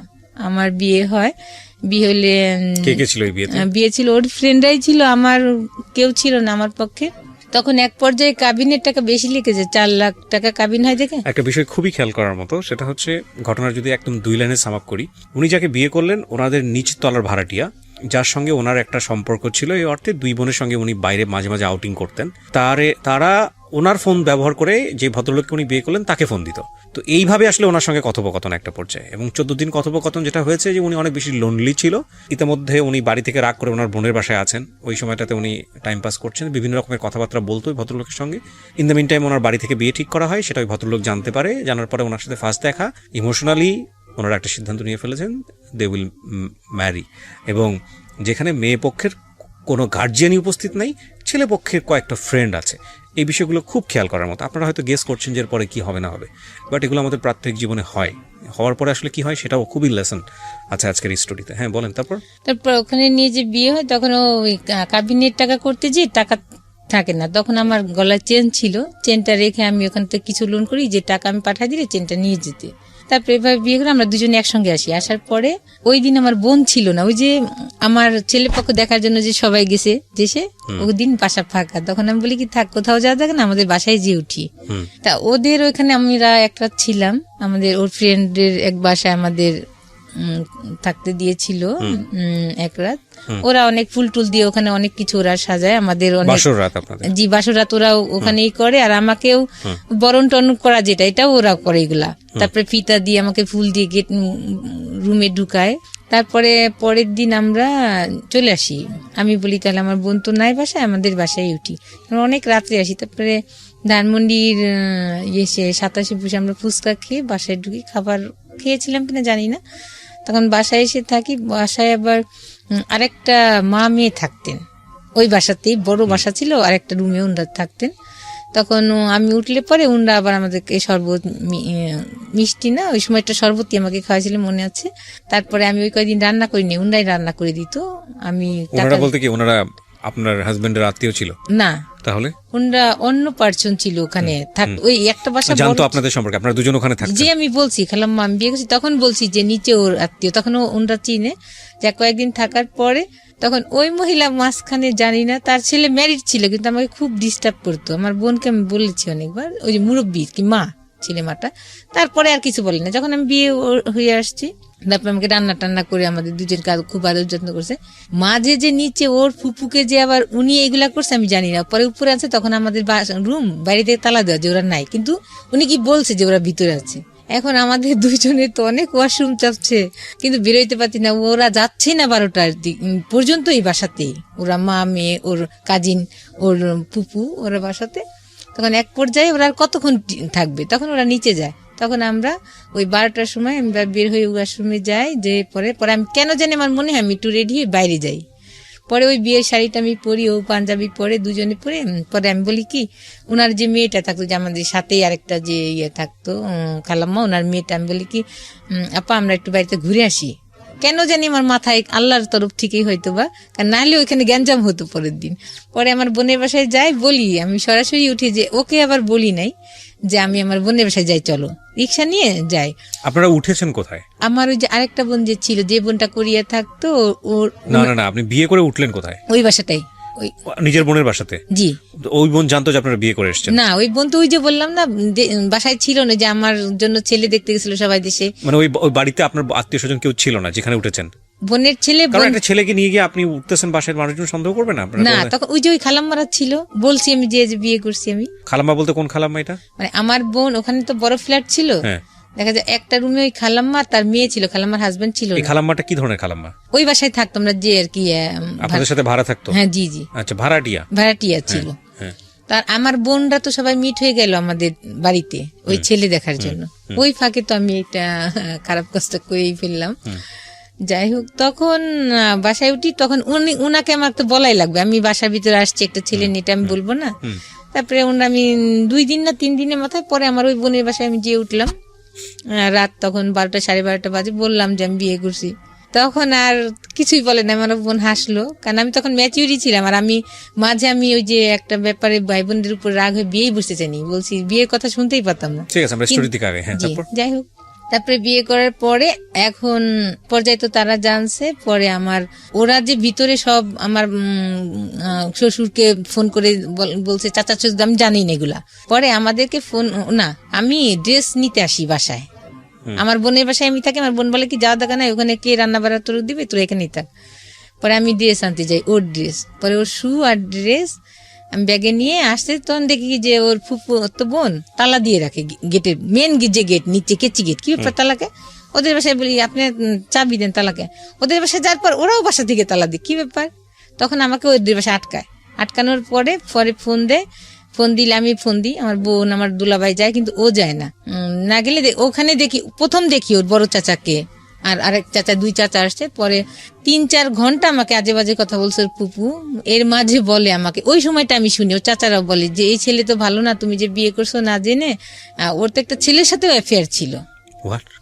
[SPEAKER 1] আমার বিয়ে হয়। বিয়ে হলে বিয়ে ছিল ওর ফ্রেন্ডরাই ছিল, আমার কেউ ছিল না আমার পক্ষে। তখন এক পর্যায়ে কাবিনের টাকা বেশি লিখেছে, 4 লাখ টাকা কাবিন হয় দেখে।
[SPEAKER 2] একটা বিষয় খুবই খেয়াল করার মতো, সেটা হচ্ছে ঘটনার যদি একদম 2 লাইনে সাম আপ করি, উনি যাকে বিয়ে করলেন ওনাদের নিচ তলার ভাড়াটিয়া, যার সঙ্গে ওনার একটা সম্পর্ক ছিল, এই অর্থে 2 বোনের সঙ্গে উনি বাইরে মাঝে মাঝে আউটিং করতেন। তারা ওনার ফোন ব্যবহার করে যে ভদ্রলোককে উনি বিয়ে করলেন তাকে ফোন দিত। তো এইভাবে আসলে ওনার সঙ্গে কথোপকথন একটা পর্যায়ে, এবং 14 দিন কথোপকথন যেটা হয়েছে যে উনি অনেক বেশি লোনলি ছিল। ইতিমধ্যে উনি বাড়ি থেকে রাগ করে ওনার বোনের বাসায় আছেন, ওই সময়টাতে উনি টাইম পাস করছেন, বিভিন্ন রকমের কথাবার্তা বলতো ওই ভদ্রলোকের সঙ্গে। ইন দ্য মিন টাইম ওনার বাড়ি থেকে বিয়ে ঠিক করা হয়, সেটা ওই ভদ্রলোক জানতে পারে। জানার পরে ওনার সাথে ফার্স্ট দেখা, ইমোশনালি ওনারা একটা সিদ্ধান্ত নিয়ে ফেলেছেন, দে উইল ম্যারি। এবং যেখানে মেয়ে পক্ষের কোনো গার্জিয়ানই উপস্থিত নাই, ছেলে পক্ষের কয়েকটা ফ্রেন্ড আছে। এই বিষয়গুলো খুব খেয়াল করার মতো। আপনারা হয়তো গেস করছেন যে এরপরে কি হবে না হবে, বাট এগুলো আমাদের প্রাত্যহিক জীবনে হয়। হওয়ার পরে আসলে কি হয় সেটাও খুবই লেসন আছে আজকের এই স্টোরিতে। হ্যাঁ বলেন। তারপর
[SPEAKER 1] ওখানে নিয়ে যে বিয়ে হয়, তখন ওই কাবিনের টাকা করতে যে টাকা থাকে না, তখন আমার গলায় চেন ছিল, চেনটা রেখে আমি ওখান থেকে কিছু লোন করি, যে টাকা আমি পাঠিয়ে দিলে চেনটা নিয়ে যেতে। তারপরে এভাবে বিয়ে করে আমরা দুজনে একসঙ্গে আসি। আসার পরে ওই দিন আমার বোন ছিল না, ওই যে আমার ছেলে পক্ষ দেখার জন্য যে সবাই গেছে দেশে, ওই দিন বাসা ফাঁকা। তখন আমি বলি কি থাক, কোথাও যাওয়া থাকে না, আমাদের বাসায় যে উঠি। তা ওদের ওইখানে আমরা একটা ছিলাম, আমাদের ওর ফ্রেন্ডের এক বাসায় আমাদের থাকতে দিয়েছিল এক রাত। ওরা অনেক ফুল টুল দিয়ে ওখানে অনেক কিছু ওরা সাজায়, আমাদের অনেক জি বাসর রাত ওরা ওখানেই করে। আর আমাকেও বরণ টরণ করা যেটা এটাও ওরা করে এগুলা। তারপরে ফিতা দিয়ে আমাকে ফুল দিয়ে গেট রুমে ঢুকায়। তারপরে পরের দিন আমরা চলে আসি। আমি বলি তাহলে আমার বোন তো নাই বাসায়, আমাদের বাসায় উঠি, অনেক রাত্রে আসি। তারপরে ধানমন্ডির এসে 27 বসে আমরা ফুচকা খেয়ে বাসায় ঢুকি। খাবার খেয়েছিলাম কিনা জানি না। তখন বাসায় এসে থাকি। বাসায় আবার আরেকটা মা মেয়ে থাকতেন ওই বাসাতেই, বড় বাসা ছিল, আরেকটা রুমে ওনারা থাকতেন। তখন আমি উঠলে পরে ওনারা আবার আমাদেরকে শরবত, মিষ্টি না ওই সময়টা শরবতই আমাকে খাওয়াছিল মনে আছে। তারপরে আমি ওই কয়েকদিন রান্না করিনি, ওনারাই রান্না করে দিত। আমি
[SPEAKER 2] বলতে কি ওনারা আপনার হাজবেন্ডের আত্মীয় ছিল না? তাহলে
[SPEAKER 1] ওনারা অন্য পার্সন ছিল ওখানে। ওই একটা বাসা
[SPEAKER 2] জানতো আপনাদের সম্পর্কে, আপনারা দুজন ওখানে থাকতেন?
[SPEAKER 1] যে আমি বলছি খালাম্মা আমি বিয়ে করছি তখন বলছি যে নিচে ওর আত্মীয়, তখন ওনারা চিনে। যা কয়েকদিন থাকার পরে তখন ওই মহিলা মাঝখানে জানি না, তার ছেলে ম্যারিড ছিল কিন্তু আমাকে খুব ডিস্টার্ব করতো। আমার বোনকে আমি বলেছি অনেকবার, ওই যে মুরব্বী কি মা ছেলে মাটা। তারপরে আর কিছু বলি না। যখন আমি বিয়ে হয়ে আসছি তারপর আমাকে রান্না টান্না করে আমাদের দুজন কাজ খুব আদর যত্ন করছে। মাঝে যে নিচে ওর ফুপুকে যে আবার উনি এগুলা করছে আমি জানি না। পরে উপরে আছে, তখন আমাদের রুম বাইরে থেকে তালা দেওয়া যে ওরা নাই, কিন্তু উনি কি বলছে যে ওরা ভিতরে আছে। এখন আমাদের দুইজনের তো অনেক ওয়াশরুম চাপছে কিন্তু বেরোইতে পারছি না। ওরা যাচ্ছে না 12টার পর্যন্ত এই বাসাতেই, ওরা মা মেয়ে ওর কাজিন ওর পুপু ওরা বাসাতে। তখন এক পর্যায়ে ওরা আর কতক্ষণ থাকবে, তখন ওরা নিচে যায়। তখন আমরা ওই 12টার সময় আমরা বের হয়ে ওয়াশরুমে যাই। যে পরে আমি কেন জানি আমার মনে হয় আমি একটু রেডি হয়ে বাইরে যাই। পরে ওই বিয়ের শাড়িটা আমি পরি, ও পাঞ্জাবি পরে দুজনে পরে। পরে আমি বলি কি ওনার যে মেয়েটা থাকতো, যে আমাদের সাথেই আরেকটা যে ইয়ে থাকতো খালাম্মা, ওনার মেয়েটা, আমি বলি কি আপা আমরা একটু বাড়িতে ঘুরে আসি। কেন জানি আমার মাথায় আল্লাহর তরফ থেকেই হয়তো বা, কারণ নাহলে ওইখানে গ্যাঞ্জাম হতো পরের দিন। পরে আমার বোনের বাসায় যাই, বলি আমি সরাসরি উঠে, যে ওকে আবার বলি নাই যে আমি আমার বোনের বাসায় যাই, চলো রিক্সা নিয়ে যাই।
[SPEAKER 2] আপনারা উঠেছেন কোথায়?
[SPEAKER 1] আমার ওই যে আরেকটা বোন যে ছিল, যে বোনটা কোরিয়া থাকতো, ওর
[SPEAKER 2] না আপনি বিয়ে করে উঠলেন কোথায়?
[SPEAKER 1] ওই বাসাটাই, ওই
[SPEAKER 2] নিজের বোনের বাসাতে? জি। ওই বোন জানতো যে আপনারা বিয়ে করে এসেছেন?
[SPEAKER 1] না, ওই বোন তো ওই যে বললাম না বাসায় ছিল না, যে আমার জন্য ছেলে দেখতে গেছিল সবাই দেশে।
[SPEAKER 2] মানে ওই বাড়িতে আপনার আত্মীয় স্বজন কেউ ছিল না যেখানে উঠেছেন?
[SPEAKER 1] বোনের ছেলে,
[SPEAKER 2] একটা ছেলেকে নিয়ে গিয়ে আপনি উঠতেছেন বাসায়, মানুষজন সন্দেহ করবে না?
[SPEAKER 1] না, তখন ওই যে ওই খালাম্মারা ছিল, বলছি আমি যে বিয়ে করছি আমি।
[SPEAKER 2] খালাম্মা বলতে কোন খালাম্মা এটা? মানে
[SPEAKER 1] আমার বোন, ওখানে তো বড় ফ্ল্যাট ছিল, দেখা যায় একটা রুমে ওই খালাম্মা তার মেয়ে ছিল, খালাম্মার হাজবেন্ড ছিল।
[SPEAKER 2] এই খালাম্মাটা কি ধরনের খালাম্মা?
[SPEAKER 1] ওই বাসায় থাকতো আমরা, যে আর কি
[SPEAKER 2] আপনাদের সাথে ভাড়া থাকতো?
[SPEAKER 1] হ্যাঁ জি জি।
[SPEAKER 2] আচ্ছা, ভাড়াটিয়া
[SPEAKER 1] ছিল। তার আমার বোনরা তো সবাই মিট হয়ে গেল আমাদের বাড়িতে ওই ছেলে দেখার জন্য। ওই ফাঁকে তো আমি এটা খারাপ কাজটা করেই ফেললাম। যাই হোক, তখন বাসায় উঠি, তখন উনাকে আমার তো বলাই লাগবে, আমি বাসার ভিতরে আসছি একটা ছেলে নিয়ে, এটা আমি বলবো না। তারপরে আমি 2 দিন না 3 দিনের মাথায় পরে আমার ওই বোনের বাসায় আমি যেয়ে উঠলাম রাত, তখন 12টা 12:30 বাজে, বললাম যে আমি বিয়ে করছি। তখন আর কিছুই বলে না, আমার বোন হাসলো, কারণ আমি তখন ম্যাচিউরি ছিলাম। আর আমি মাঝে ওই যে একটা ব্যাপারে ভাই বোনদের উপর রাগ হয়ে বিয়েই বসতে চাইনি, বলছি বিয়ের কথা শুনতেই পারতাম না। যাই হোক, তারপরে বিয়ে করার পরে এখন পর্যায়ে তো তারা জানছে। পরে ওরা যে ভিতরে সব আমার শ্বশুরকে ফোন করে বলছে চাচা শ্বশুর, আমি জানি না এগুলা। পরে আমাদেরকে ফোন না, আমি ড্রেস নিতে আসি বাসায়, আমার বোনের বাসায় আমি থাকি। আমার বোন বলে কি যাওয়া দেখা নাই, ওখানে কে রান্না বাড়া তোর দিবে, তোর এখানেই থাক। পরে আমি ড্রেস আনতে যাই, ওর ড্রেস, পরে ওর শু আর ড্রেস আমি ব্যাগে নিয়ে আসতে, তখন দেখি যে ওর ফুপু তো বোন তালা দিয়ে রাখে গেটের, মেন যে গেট নিচে কেচি গেট। কি ব্যাপার তালাকে? ওদের বাসায় বলি আপনি চাবি দেন তালাকে। ওদের বাসায় যাওয়ার পর ওরাও বাসা থেকে তালা দিই, কি ব্যাপার? তখন আমাকে ওদের বাসায় আটকানোর পরে ফোন দিলে আমি ফোন দিই, আমার বোন আমার দুলাভাই যায়, কিন্তু ও যায় না গেলে ওখানে প্রথম দেখি ওর বড় চাচাকে, আর আরেক চাচা, 2 চাচা আসছে। পরে 3-4 ঘন্টা আমাকে আজে বাজে কথা বলছে ওর পুপু। এর মাঝে বলে আমাকে, ওই সময়টা আমি শুনি, ওর চাচারাও বলে যে এই ছেলে তো ভালো না, তুমি যে বিয়ে করছো না জেনে, ওর তো একটা ছেলের সাথেও অ্যাফেয়ার ছিল।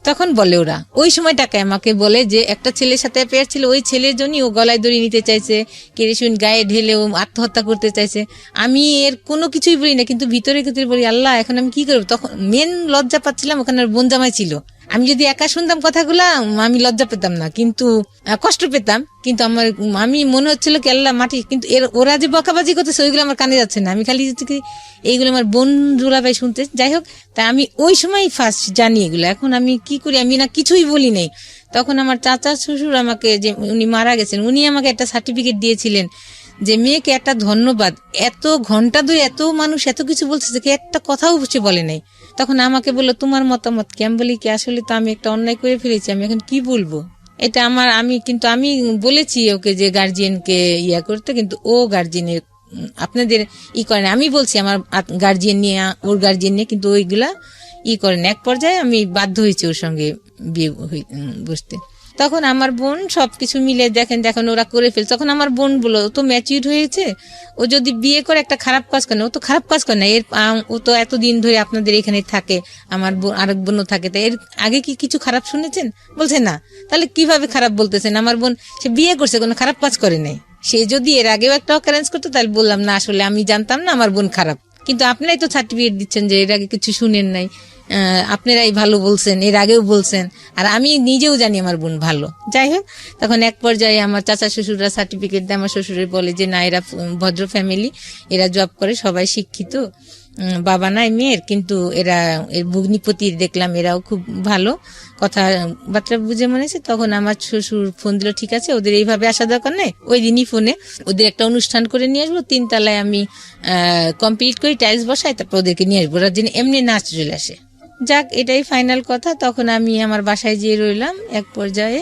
[SPEAKER 1] তখন বলে ওরা, ওই সময়টাকে আমাকে বলে যে একটা ছেলের সাথে অ্যাফেয়ার ছিল, ওই ছেলের জন্যই ও গলায় দড়ি নিতে চাইছে, কেরোসিন গায়ে ঢেলে ও আত্মহত্যা করতে চাইছে। আমি এর কোনো কিছুই বলি না, কিন্তু ভিতরে বলি আল্লাহ এখন আমি কি করবো। তখন মেন লজ্জা পাচ্ছিলাম, ওখানে বোন জামাই ছিল। আমি যদি একা শুনতাম কথাগুলা আমি লজ্জা পেতাম না, কিন্তু কষ্ট পেতাম, কিন্তু আমি মনে হচ্ছিল কি আল্লাহ মাটি, কিন্তু ওরা যে বকাবাজি করতেছে ওইগুলো আমার কানে যাচ্ছে না, আমি খালি এইগুলো আমার বোন দুলাভাই শুনতে। যাই হোক, তা আমি ওই সময় ফার্স্ট জানি এগুলো। এখন আমি কি করি, আমি না কিছুই বলি নাই। তখন আমার চাচা শ্বশুর আমাকে, যে উনি মারা গেছেন, উনি আমাকে একটা সার্টিফিকেট দিয়েছিলেন যে মেয়েকে একটা ধন্যবাদ, এত ঘন্টা ধরে এত মানুষ এত কিছু বলছে, যে একটা কথাও সে বলে নাই। তখন আমাকে বললো তোমার মতামত কি? আমি বলি কি আসলে তো আমি একটা অন্যায় করে ফেলেছি, আমি এখন কি বলবো, এটা আমার, আমি বলেছি ওকে যে গার্জিয়ানকে ইয়া করতে, কিন্তু ও গার্জিয়ানের আপনাদের করে না। আমি বলছি আমার গার্জিয়ান নিয়ে, ওর গার্জিয়ান নিয়ে, কিন্তু ওইগুলা করেন। এক পর্যায়ে আমি বাধ্য হয়েছি ওর সঙ্গে বিয়ে বসতে। তখন আমার বোন সবকিছু মিলে দেখেন ওরা করে ফেলছে। তখন আমার বোন বললো ও তো ম্যাচিউর হয়েছে, ও যদি বিয়ে করে একটা খারাপ কাজ করে না, ও তো খারাপ কাজ করে না, ও তো এতদিন ধরে আপনাদের এখানে থাকে, আমার আরেক বোনও থাকে, তাই এর আগে কি কিছু খারাপ শুনেছেন? বলছে না। তাহলে কিভাবে খারাপ বলতেছেন? আমার বোন সে বিয়ে করছে, কোনো খারাপ কাজ করে নাই। সে যদি এর আগেও একটা অকারেন্স করতো তাহলে বললাম না আসলে আমি জানতাম না আমার বোন খারাপ, কিন্তু আপনারাই তো সার্টিফিকেট দিচ্ছেন যে এর আগে কিছু শুনেন নাই, আপনারাই ভালো বলছেন, এর আগেও বলছেন, আর আমি নিজেও জানি আমার বোন ভালো। যাই হোক, তখন এক পর্যায়ে আমার চাচা শ্বশুররা সার্টিফিকেট দেয়, আমার শ্বশুরে বলে যে না এরা ভদ্র ফ্যামিলি, এরা জব করে, সবাই শিক্ষিত, বাবা নাই মেয়ের, কিন্তু এরা এর ভগ্নিপতি দেখলাম এরাও খুব ভালো, কথাবার্তা বুঝে মনে হচ্ছে। তখন আমার শ্বশুর ফোন দিল, ঠিক আছে ওদের এইভাবে আসা দরকার নেই, ওই দিনই ফোনে ওদের একটা অনুষ্ঠান করে নিয়ে আসবো, 3 তলায় আমি কমপ্লিট করি, টাইলস বসাই, তারপর ওদেরকে নিয়ে আসবো, ওরা যেন এমনি নাচ চলে আসে। যাক, এটাই ফাইনাল কথা। তখন আমি আমার বাসায় যেয়ে রইলাম এক পর্যায়ে।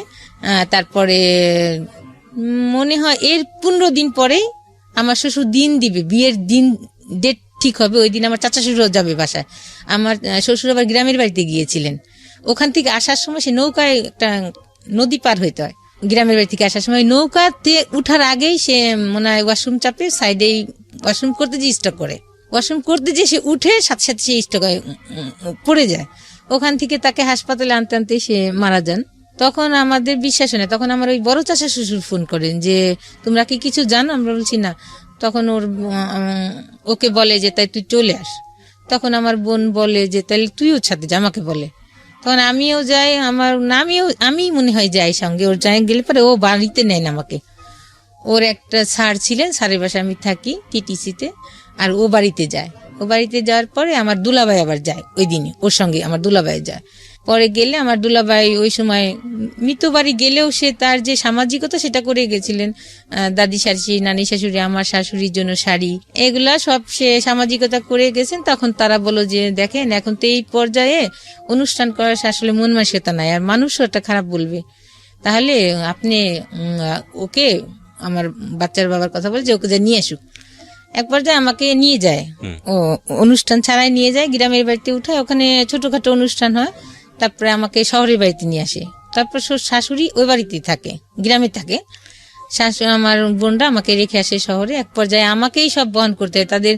[SPEAKER 1] তারপরে মনে হয় এর 15 দিন পরেই আমার শ্বশুর দিন দিবে, বিয়ের দিন ডেট ঠিক হবে, ওই দিন আমার চাচা শ্বশুর যাবে বাসায়। আমার শ্বশুর আবার গ্রামের বাড়িতে গিয়েছিলেন, ওখান থেকে আসার সময় সে নৌকায় একটা নদী পার হইতে হয়, গ্রামের বাড়ি থেকে আসার সময় নৌকাতে উঠার আগেই সে মনে হয় ওয়াশরুম চাপে সাইডেই ওয়াশরুম করতে যে স্টক করে, ওয়াশরুম করতে যে সে উঠে সাথে সাথে সে স্টক পড়ে যায়। ওখান থেকে তাকে হাসপাতালে আনতে আনতে সে মারা যান। তখন আমাদের বিশ্বাস হয় না, তখন আমার ওই বড় চাচা শ্বশুর ফোন করেন যে তোমরা কি কিছু জানো? আমরা বলছি না। তখন ওকে বলে যে তাই তুই চলে আস। তখন আমার বোন বলে যে তাহলে তুইও সাথে যা, আমাকে বলে। তখন আমিও যাই, আমি মনে হয় যাই সঙ্গে, ওর যাই গেলে পরে ও বাড়িতে নেন আমাকে। ওর একটা স্যার ছিলেন, স্যারের বাসায় আমি থাকি টিটিসিতে, আর ও বাড়িতে যায়। ও বাড়িতে যাওয়ার পরে আমার দুলাভাই আবার যায় ওই দিনে, ওর সঙ্গে আমার দুলাভাই যায়। পরে গেলে আমার দুলাভাই ওই সময় মৃত বাড়ি গেলেও সে তার যে সামাজিকতা সেটা করে গেছিলেন, দাদি শাশুড়ি, নানি শাশুড়ি, আমার শাশুড়ির জন্য শাড়ি, এগুলা সব সে সামাজিকতা করে গেছেন। তখন তারা বলল যে দেখেন এখন তো এই পর্যায়ে অনুষ্ঠান করার আসলে মন মানসিকতা নাই, আর মানুষও একটা খারাপ বলবে, তাহলে আপনি ওকে, আমার বাচ্চার বাবার কথা বলে যে ওকে যা নিয়ে আসুক। এক পর্যায়ে আমাকে নিয়ে যায়, ও অনুষ্ঠান ছাড়াই নিয়ে যায়, গ্রামের বাড়িতে উঠায়, ওখানে ছোটখাটো অনুষ্ঠান হয়, তারপরে আমাকে শহরের বাড়িতে নিয়ে আসে। তারপর শাশুড়ি ওই বাড়িতেই থাকে, গ্রামে থাকে। আমার বোনরা আমাকে রেখে আসে শহরে। এক পর্যায়ে আমাকেই সব বহন করতে হয়, তাদের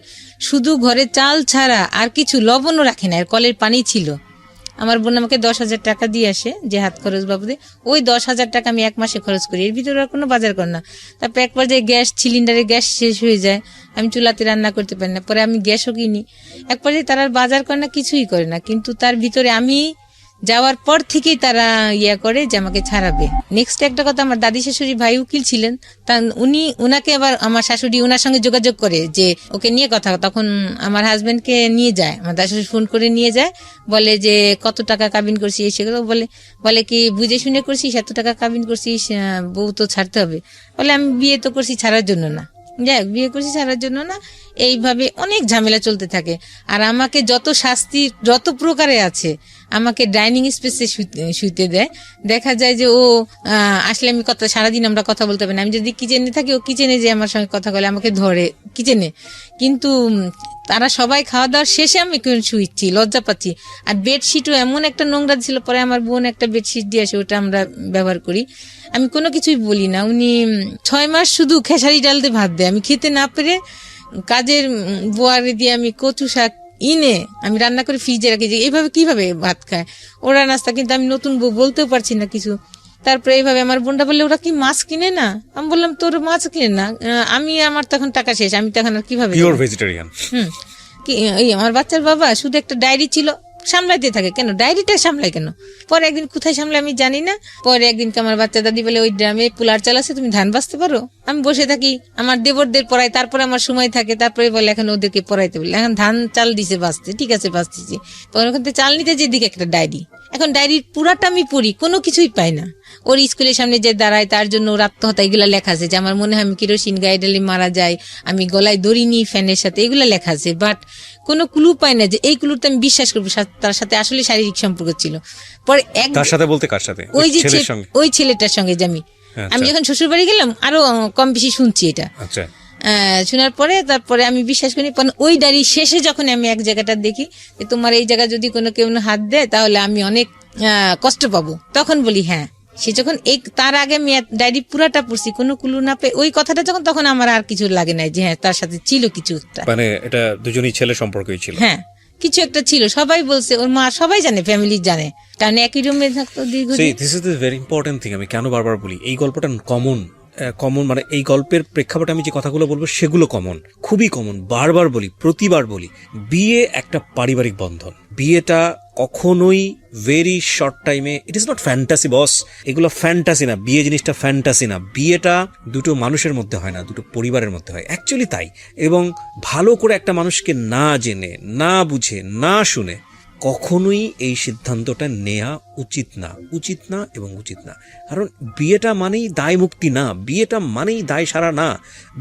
[SPEAKER 1] শুধু ঘরে চাল ছাড়া আর কিছু লবণও রাখে না, আর কলের পানি ছিল। আমার বোন আমাকে 10,000 টাকা দিয়ে আসে যে হাত খরচ বাবদে, ওই 10,000 টাকা আমি 1 মাসে খরচ করি, এর ভিতরে আর কোনো বাজার কর না। তারপর এক পর্যায়ে গ্যাস সিলিন্ডারে গ্যাস শেষ হয়ে যায়, আমি চুলাতে রান্না করতে পারি না, পরে আমি গ্যাসও কিনি। এক পর্যায়ে তারা বাজার করে না, কিছুই করে না, কিন্তু তার ভিতরে আমি যাওয়ার পর থেকেই তারা করে যে আমাকে ছাড়াবে। নেক্সট একটা কথা, আমার দাদি শাশুড়ি ভাই উকিল ছিলেন, তা উনাকে আবার আমার শাশুড়ি ওনার সঙ্গে যোগাযোগ করে যে ওকে নিয়ে কথা। তখন আমার হাজবেন্ডকে নিয়ে যায়, আমার দাদি শাশুড়ি ফোন করে নিয়ে যায়, বলে যে কত টাকা কাবিন করছিস, সেগুলো বলে কি বুঝে শুনে করছিস, এত টাকা কাবিন করছিস, বউ তো ছাড়তে হবে। বলে আমি বিয়ে তো করছি ছাড়ার জন্য না, যাই বিয়ে করছি ছাড়ার জন্য না। এইভাবে অনেক ঝামেলা চলতে থাকে। আর আমাকে যত শাস্তি যত প্রকারে আছে, আমাকে ডাইনিং স্পেসে শুতে দেয়। দেখা যায় যে ও আসলে আমি সারাদিন আমরা কথা বলতে পারি না, আমি যদি কিচেনে থাকি ও কিচেনে যে আমার সঙ্গে কথা বলে, আমাকে ধরে কিচেনে। কিন্তু তারা সবাই খাওয়া দাওয়ার শেষে আমি শুইছি, লজ্জা পাচ্ছি। আর বেডশিটও এমন একটা নোংরা ছিল, পরে আমার বোন একটা বেডশিট দিয়ে আসে, ওটা আমরা ব্যবহার করি। আমি কোনো কিছুই বলি না। উনি 6 মাস শুধু খেসারি ডাল দিয়ে ভাত দেয়, আমি খেতে না পেরে কাজের বোয়ারে দিয়ে আমি কচু শাক আমি রান্না করে ফ্রিজে রাখি, যে এইভাবে কিভাবে ভাত খায় ওরা নাস্তা, কিন্তু আমি নতুন বউ বলতেও পারছি না কিছু। তারপরে এইভাবে আমার বোনটা বললে ওরা কি মাছ কিনে না? আমি বললাম তোর মাছ কিনে না, আমার তখন টাকা শেষ, আমি তখন আর কিভাবে
[SPEAKER 2] পিওর ভেজিটেরিয়ান।
[SPEAKER 1] আমার বাচ্চার বাবা শুধু একটা ডায়েরি ছিল, সামলাইতে থাকে, কেন ডায়েরিটা সামলাই কেন? পরে একদিন কোথায় সামলাই আমি জানি না। পরে একদিনকে আমার বাচ্চা দাদি বলে ওই ড্রামে পুলার চাল আছে, তুমি ধান বাঁচতে পারো? আমি বসে থাকি, আমার দেবরদের পড়াই, তারপরে আমার সময় থাকে, তারপরে বলে এখন ওদেরকে পড়াইতে বলে, এখন ধান চাল দিছে বাঁচতে, ঠিক আছে বাঁচতেছি। তখন ওখান থেকে চাল নিতে যেদিকে একটা ডায়েরি, এখন ডায়েরির পুরাটা আমি পড়ি, কোনো কিছুই পাই না। ওর স্কুলের সামনে যে দাঁড়ায় তার জন্য ওর আত্মহত্যা, এগুলো লেখা আছে যে আমার মনে হয় আমি কেরোসিন গায়ে ঢেলে মারা যায়, আমি গলায় দড়ি নিই ফ্যানের সাথে, এগুলো লেখা আছে। বাট কোনো ক্লু পাই না যে এই ক্লুতে আমি বিশ্বাস করবো তার সাথে আসলে শারীরিক সম্পর্ক ছিল। পরে
[SPEAKER 2] তার সাথে বলতে কার সাথে?
[SPEAKER 1] ওই যে
[SPEAKER 2] ছেলের সঙ্গে?
[SPEAKER 1] ওই ছেলেটার সঙ্গে যে আমি যখন শ্বশুর বাড়ি গেলাম আরো কম বেশি শুনছি এটা।
[SPEAKER 2] আচ্ছা,
[SPEAKER 1] শোনার পরে তারপরে আমি বিশ্বাস করি। ওই ডায়েরি শেষে যখন আমি এক জায়গাটা দেখি যে তোমার এই জায়গা যদি কোনো কেউ হাত দেয় তাহলে আমি অনেক কষ্ট পাবো, তখন বলি হ্যাঁ। সে যখন তার আগে আমি ডায়েরি পুরাটা পড়ছি, কোনো ক্লু না পেয়ে ওই কথাটা যখন, তখন আমার আর কিছু লাগে নাই যে হ্যাঁ তার সাথে ছিল কিছু একটা,
[SPEAKER 2] মানে এটা দুজনই ছেলে সম্পর্কই ছিল।
[SPEAKER 1] হ্যাঁ কিছু একটা ছিল, সবাই বলছে, ওর মা সবাই জানে, ফ্যামিলি জানে, কারণ একই রুমে থাকতো দীর্ঘদিন।
[SPEAKER 2] This is the very important thing. আমি কেন বারবার বলি এই গল্পটা কমন, মানে এই গল্পের প্রেক্ষাপটে আমি যে কথাগুলো বলবো সেগুলো কমন, খুবই কমন। বারবার বলি, প্রতিবার বলি, বিয়ে একটা পারিবারিক বন্ধন। বিয়েটা কখনোই ভেরি শর্ট টাইমে, ইট ইজ নট ফ্যান্টাসি বস, এগুলো ফ্যান্টাসি না, বিয়ে জিনিসটা ফ্যান্টাসি না। বিয়েটা দুটো মানুষের মধ্যে হয় না, দুটো পরিবারের মধ্যে হয়, অ্যাকচুয়ালি তাই। এবং ভালো করে একটা মানুষকে না জেনে, না বুঝে, না শুনে কখনোই এই সিদ্ধান্তটা নেওয়া উচিত না এবং উচিত না। কারণ বিয়েটা মানেই দায় মুক্তি না, বিয়েটা মানেই দায় সারা না।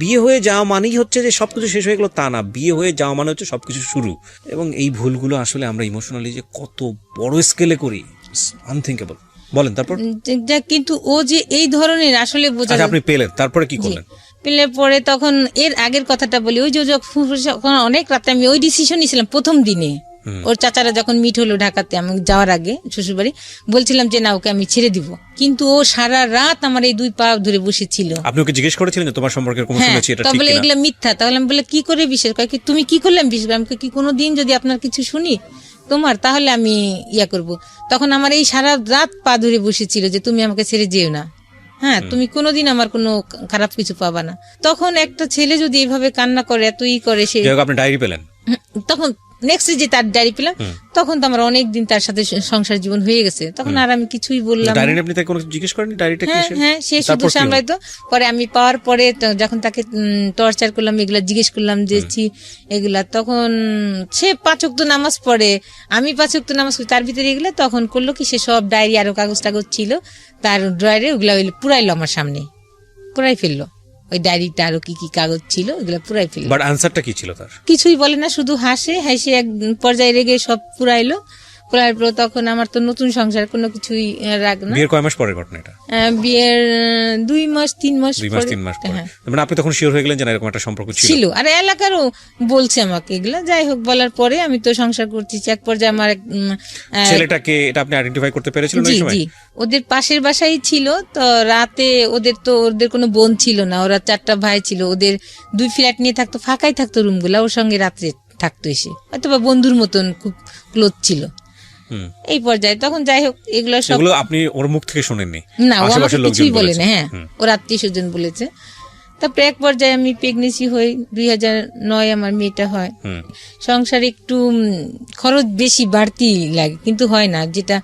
[SPEAKER 2] বিয়ে হয়ে যাওয়া মানেই হচ্ছে যে সবকিছু শেষ হয়ে গেল, তা না। বিয়ে হয়ে যাওয়া মানে হচ্ছে সবকিছু শুরু। এবং এই ভুলগুলো আসলে আমরা ইমোশনালি যে কত বড় স্কেলে করি, আনথিঙ্কেবল। বলেন তারপর।
[SPEAKER 1] কিন্তু ও যে এই ধরনের আসলে বোঝা।
[SPEAKER 2] আপনি পেলেন, তারপরে কি করলেন?
[SPEAKER 1] পেলে পরে তখন এর আগের কথাটা বলি, ওই যে যখন অনেক রাতে আমি ওই ডিসিশন নিয়েছিলাম প্রথম দিনে, ওর চাচারা যখন মিট হলো ঢাকাতে, আমি যাওয়ার আগে শ্বশুরবাড়ি বলছিলাম যে না ওকে আমি ছেড়ে দিব, কিন্তু ও সারা রাত আমার এই দুই পা ধরে বসেছিল।
[SPEAKER 2] আপনি ওকে জিজ্ঞেস করেছিলেন যে তোমার সম্পর্কে কোনো শুনেছি এটা ঠিক
[SPEAKER 1] কিনা?
[SPEAKER 2] কিনা?
[SPEAKER 1] এগুলা মিথ্যা। তাহলে আমি বলে কি করে বিশ্বাস করে, কি তুমি কি করলে আমি বিশ্বাস করি? আমি কি কোনোদিন যদি আপনার কিছু শুনি তোমার, তাহলে আমি ইয়া করব। তখন আমার এই সারা রাত পা ধরে বসেছিল যে তুমি আমাকে ছেড়ে যেও না, হ্যাঁ তুমি কোনোদিন আমার কোনো খারাপ কিছু পাবা না। তখন একটা ছেলে যদি এভাবে কান্না করে, এত করে, সে
[SPEAKER 2] আপনি ডায়েরি পেলেন,
[SPEAKER 1] তখন নেক্সট যে তার ডায়েরি পেলাম, তখন তো আমার অনেকদিন তার সাথে সংসার জীবন হয়ে গেছে। তখন আর আমি কিছুই বললাম।
[SPEAKER 2] ডায়েরি আপনি তাকে কোনো জিজ্ঞেস করেননি ডায়েরিটা কি?
[SPEAKER 1] হ্যাঁ সে শুধু সামলাইতো। পরে আমি পাওয়ার পরে যখন তাকে টর্চার করলাম, এগুলা জিজ্ঞেস করলাম যে এগুলা, তখন সে 5 ওয়াক্ত নামাজ পড়ে, আমি 5 ওয়াক্ত নামাজ পড়ি, তার ভিতরে এগুলা তখন করলো কি, সে সব ডায়েরি আরো কাগজ টাগজ ছিল তার ড্রয়ারে, ওগুলা পুরাইলো আমার সামনে, পুরাই ফেললো। ওই ডায়েরিটা আরো কি কি কাগজ ছিল ওগুলো পুরাই ফেললো।
[SPEAKER 2] বাট আনসারটা কি ছিল তার?
[SPEAKER 1] কিছুই বলে না, শুধু হাসে এক পর্যায়ে রেগে সব পুরাইলো। পুরার পর তখন আমার তো নতুন সংসার, কোনো কিছুই রাগ না।
[SPEAKER 2] বিয়ের কয় মাস পরের ঘটনা এটা?
[SPEAKER 1] বিয়ের 2 মাস 3 মাস
[SPEAKER 2] পরে। মানে আপনি তখন শিওর হয়ে গেলেন যে এরকম একটা সম্পর্ক ছিল।
[SPEAKER 1] আর এলাকারও বলছে আমাকে এগুলা। যাই হোক, বলার পরে আমি তো সংসার করতেছি। এক পর্যায়ে আমার
[SPEAKER 2] ছেলেটাকে এটা আপনি আইডেন্টিফাই করতে পেরেছিলেন ওই সময়?
[SPEAKER 1] জি, ওদের পাশের বাসায় ছিল। তো রাতে ওদের কোনো বোন ছিল না, ওরা 4টা ভাই ছিল। ওদের 2 ফ্ল্যাট নিয়ে থাকতো, ফাঁকাই থাকতো রুমগুলা, ওর সঙ্গে রাত্রে থাকতো এসে, হয়তো বা বন্ধুর মতন খুব ক্লোজ ছিল। এই পর্যায়ে তখন যাই হোক এগুলো সব
[SPEAKER 2] আপনি ওর মুখ থেকে শুনেননি?
[SPEAKER 1] না, ও আমাকে কিছুই বলে না। হ্যাঁ, ওর আত্মীয় স্বজন বলেছে। তারপরে এক পর্যায়ে আমি প্রেগনেন্সি হই, 2009 আমার মেয়েটা হয়। সংসারে একটু খরচ বেশি বাড়তি লাগে, কিন্তু হয় না। যেটা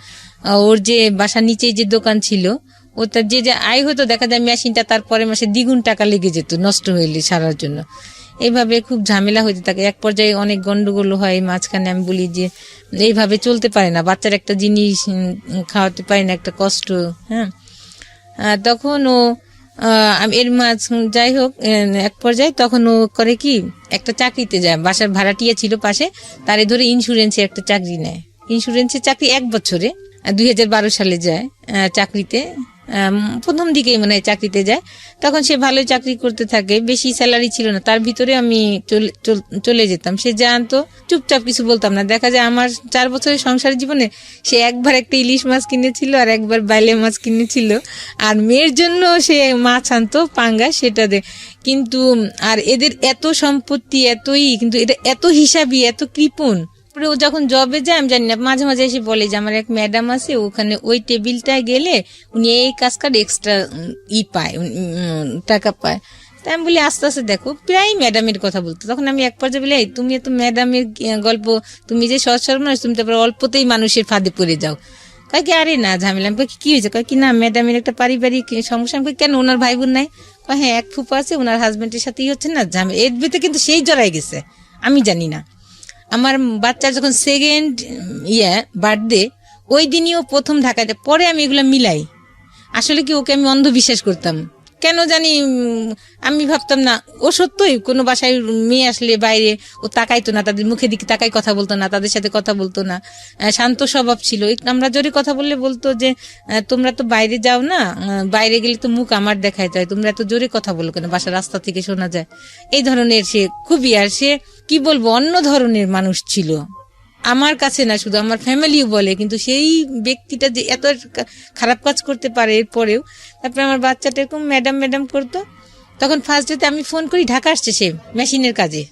[SPEAKER 1] ওর যে বাসার নিচে যে দোকান ছিল, ওটার যে আয় হতো, দেখা যায় মেশিনটা তারপরে মাসে দ্বিগুণ টাকা লেগে যেত নষ্ট হইলে সারার জন্য। এইভাবে খুব ঝামেলা হইতে থাকে। এক পর্যায়ে অনেক গন্ডগোল হয় মাঝখানে। আমি বলি যে এইভাবে চলতে পারে না, বাচ্চার একটা জিনিস খাওয়াতে পারি না, একটা কষ্ট। হ্যাঁ, তখন ও এর মাঝ যাই হোক এক পর্যায়ে তখন ও করে কি, একটা চাকরিতে যায়। বাসার ভাড়াটিয়া ছিল পাশে, তারে ধরে ইন্স্যুরেন্সে একটা চাকরি নেয়। ইন্স্যুরেন্সের চাকরি 1 বছরে, 2012 সালে যায় চাকরিতে। প্রথম দিকেই মনে হয় চাকরিতে যায়। তখন সে ভালোই চাকরি করতে থাকে, বেশি স্যালারি ছিল না। তার ভিতরে আমি চলে যেতাম। সে জানতো, চুপচাপ কিছু বলতাম না। দেখা যায় আমার 4 বছরের সংসার জীবনে সে একবার একটা ইলিশ মাছ কিনেছিল, আর একবার বাইলে মাছ কিনেছিল। আর মেয়ের জন্য সে মাছ আনতো পাঙ্গা, সেটা দে। কিন্তু আর এদের এত সম্পত্তি, এতই, কিন্তু এটা এত হিসাবি, এত কৃপণ। ও যখন জবে যায়, আমি জানি না, মাঝে মাঝে এসে বলে যে আমার এক ম্যাডাম আছে, ওখানে ওই টেবিলটায় গেলে উনি এই কাজ করে এক্সট্রা পায়, টাকা পায়। তাই আমি বলি আস্তে আস্তে দেখো, প্রায় ম্যাডামের কথা বলতো। তখন আমি এক পর্যায়ে বলি, তুমি এত ম্যাডামের গল্প, তুমি যে সহজ সরল মানুষ, তুমি তারপরে অল্পতেই মানুষের ফাঁদে পড়ে যাও। কয় কি আরে না ঝামেলা। আমি কি হয়েছে? কয় কি না, ম্যাডামের একটা পারিবারিক সমস্যা। আমি কেন, ওনার ভাই বোন নাই? কয় হ্যাঁ, এক ফুপা আছে, ওনার হাজবেন্ডের সাথেই হচ্ছে না ঝামেলা। এর ভিতরে কিন্তু সেই জড়াই গেছে, আমি জানি না। আমার বাচ্চার যখন 2nd বার্থডে, ওই দিনই ও প্রথম ঢাকাতে। পরে আমি এগুলো মিলাই, আসলে কি ওকে আমি অন্ধবিশ্বাস করতাম, কেন জানি আমি ভাবতাম না ও সত্যই কোনো বাসায় মেয়ে আসলে বাইরে ও তাকাইতো না, তাদের মুখের দিকে তাকাই কথা বলতো না, তাদের সাথে কথা বলতো না, শান্ত স্বভাব ছিল। আমরা জোরে কথা বললে বলতো যে তোমরা তো বাইরে যাও না, বাইরে গেলে তো মুখ আমার দেখাইতে হয়, তোমরা এত জোরে কথা বলো কেন, বাসার রাস্তা থেকে শোনা যায়। এই ধরনের সে খুবই, আর সে কি বলবো অন্য ধরনের মানুষ ছিল আমার কাছে না, শুধু আমার ফ্যামিলিও বলে, কিন্তু সেই ব্যক্তিটা যে এত খারাপ কাজ করতে পারে এরপরেও। তারপরে আমার বাচ্চাটা এরকম ম্যাডাম ম্যাডাম করতো। তখন ফার্স্ট ডেতে আমি ফোন করি, ঢাকা আসছে সে মেশিনের কাজে,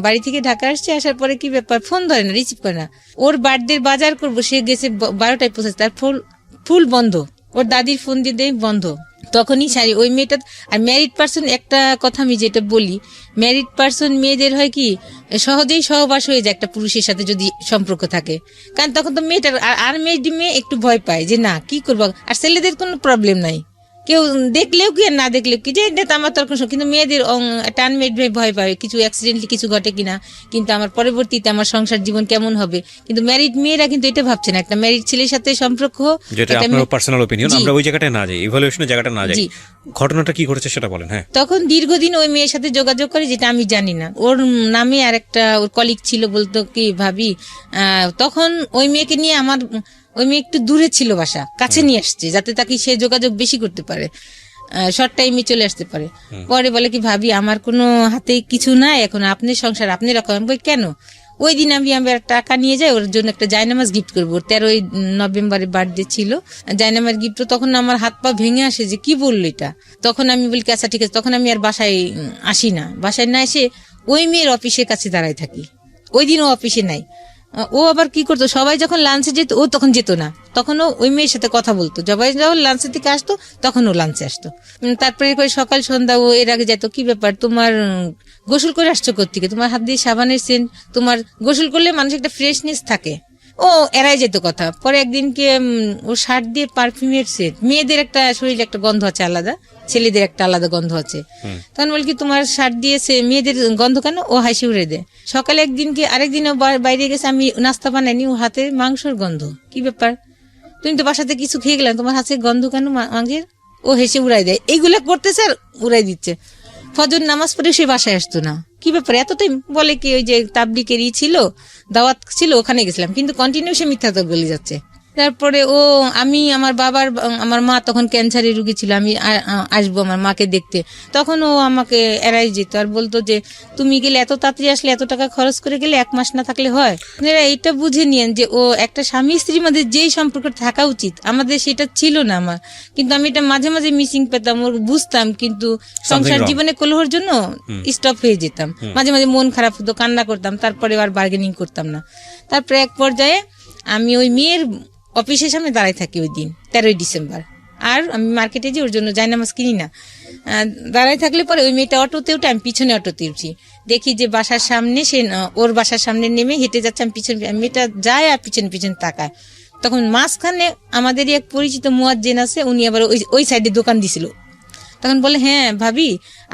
[SPEAKER 1] বাড়ি থেকে ঢাকা আসছে, আসার পরে কি ব্যাপার ফোন ধরে না, রিসিভ করে না। ওর বার্থডে বাজার করবো, সে গেছে 12টায় পৌঁছেছে, তার ফুল বন্ধ, ওর দাদির ফোন দিয়ে দেয় বন্ধ। তখনই সারি ওই মেয়েটা। আর ম্যারিড পার্সন, একটা কথা আমি যেটা বলি, ম্যারিড পার্সন মেয়েদের হয় কি সহজেই সহবাস হয়ে যায় একটা পুরুষের সাথে যদি সম্পর্ক থাকে, কারণ তখন তো মেয়েটার আর মেয়ে একটু ভয় পায় যে না কি করবো। আর ছেলেদের কোনো প্রবলেম নাই, কেউ দেখলেও কি আর না দেখলেও কি, যে এটা আমার তর্ক, কিন্তু মেয়েদের টানমেট ভয় পায় কিছু অ্যাক্সিডেন্টলি কিছু ঘটে কিনা, কিন্তু আমার পরবর্তীতে আমার সংসার জীবন কেমন হবে। কিন্তু ম্যারিড মেয়েরা কিন্তু এটা ভাবছে না, একটা ম্যারিড ছেলের সাথে সম্পর্ক,
[SPEAKER 2] যেটা আপনার পার্সোনাল অপিনিয়ন, আমরা ওই জায়গাটায় না যাই, ইভালুয়েশনের জায়গাটা না যাই, ঘটনাটা কি ঘটেছে সেটা বলেন। হ্যাঁ,
[SPEAKER 1] তখন দীর্ঘদিন ওই মেয়ের সাথে যোগাযোগ করে, যেটা আমি জানি না। ওর নামে আর একটা ওর কলিগ ছিল, বলতো কি ভাবি, তখন ওই মেয়েকে নিয়ে ওই মেয়ে একটু দূরে ছিল, বাসা কাছে নিয়ে আসছে যাতে তাকে সে যোগাযোগ বেশি করতে পারে, শর্ট টাইমে চলে আসতে পারে। পরে বলে কি ভাবি আমার কোনো হাতে কিছু নাই এখন, আপনি সংসার আপনি রাখো। আমি বলি কেন? ওই দিন আমি টাকা নিয়ে যাই, ওর জন্য একটা জায়নামাজ গিফট করবো, 13ই নভেম্বরে বার্থডে ছিল, জায়নামাজ গিফট। তখন আমার হাত পা ভেঙে আসে যে কি বললো এটা। তখন আমি বলি আচ্ছা ঠিক আছে। তখন আমি আর বাসায় আসি না, বাসায় না এসে ওই মেয়ের অফিসের কাছে দাঁড়ায় থাকি। ওই দিন ও অফিসে নাই। ও আবার কি করতো, সবাই যখন লাঞ্চে যেত ও তখন যেত না, তখন ও ওই মেয়ের সাথে কথা বলতো, সবাই যখন লাঞ্চের থেকে আসতো তখন ও লাঞ্চে আসতো। তারপরে সকাল সন্ধ্যা ও এর আগে যেত, কি ব্যাপার তোমার গোসল করে আসছো কোত্থেকে, তোমার হাত দিয়ে সাবানের সেন্ট, তোমার গোসল করলে মানুষের একটা ফ্রেশনেস থাকে, ও এড়াই যেত কথা। পরে একদিনকে ও শার্ট দিয়ে পারফিউমের সেট, মেয়েদের একটা শরীরে একটা গন্ধ আছে আলাদা, ছেলেদের একটা আলাদা গন্ধ আছে, তখন বল কি তোমার শার্ট দিয়েছে মেয়েদের গন্ধ কেন, ও হাসি উড়ে দেয়। সকালে একদিনকে আরেকদিন বাইরে গেছে, আমি নাস্তা বানাইনি, ও হাতে মাংসের গন্ধ, কি ব্যাপার তুমি তো বাসাতে কিছু খেয়ে গেলাম, তোমার হাতে গন্ধ কেন মাংসের, ও হেসে উড়াই দেয়। এইগুলা করতেছে আর উড়াই দিচ্ছে। ফজর নামাজ পড়ে সে বাসায় আসতো না, কি ব্যাপার এতটাই, বলে কি ওই যে তাবলিগেরই ছিল, দাওয়াত ছিল, ওখানে গেছিলাম, কিন্তু কন্টিনিউ সে মিথ্যা তো বলে যাচ্ছে। তারপরে আমার মা তখন ক্যান্সারের রুগী ছিল, আমি আসবো আমার মাকে দেখতে, তখন ও আমাকে এড়াই যেত আর বলতো যে তুমি গেলে এত তাড়াতাড়ি আসলে, এত টাকা খরচ করে গেলে, 1 মাস না থাকলে হয়। আপনারা এইটা বুঝে নিয়েন যে ও একটা স্বামী স্ত্রীর মধ্যে যেই সম্পর্ক থাকা উচিত আমাদের সেটা ছিল না আমার, কিন্তু আমি এটা মাঝে মাঝে মিসিং পেতাম, ওর বুঝতাম, কিন্তু সংসার জীবনে কলহর জন্য স্টপ হয়ে যেতাম, মাঝে মাঝে মন খারাপ হতো, কান্না করতাম, তারপরে আর বার্গেনিং করতাম না। তারপরে এক পর্যায়ে আমি ওই মেয়ের অফিসের সামনে দাঁড়াই থাকি ওই দিন 13ই ডিসেম্বর, আর আমি মার্কেটে যে ওর জন্য জায়নামাজ কিনি না, দাঁড়াই থাকলে পরে ওই মেয়েটা অটোতে উঠে, আমি পিছনে অটোতে উঠি, দেখি যে বাসার সামনে সে ওর বাসার সামনে নেমে হেঁটে যাচ্ছে, আমি পিছনে, মেয়েটা যায় আর পিছনে পিছনে তাকায়। তখন মাঝখানে আমাদেরই এক পরিচিত মুয়াজ্জিন আছে, উনি আবার ওই সাইডে দোকান দিছিল। তখন বলে হ্যাঁ ভাবি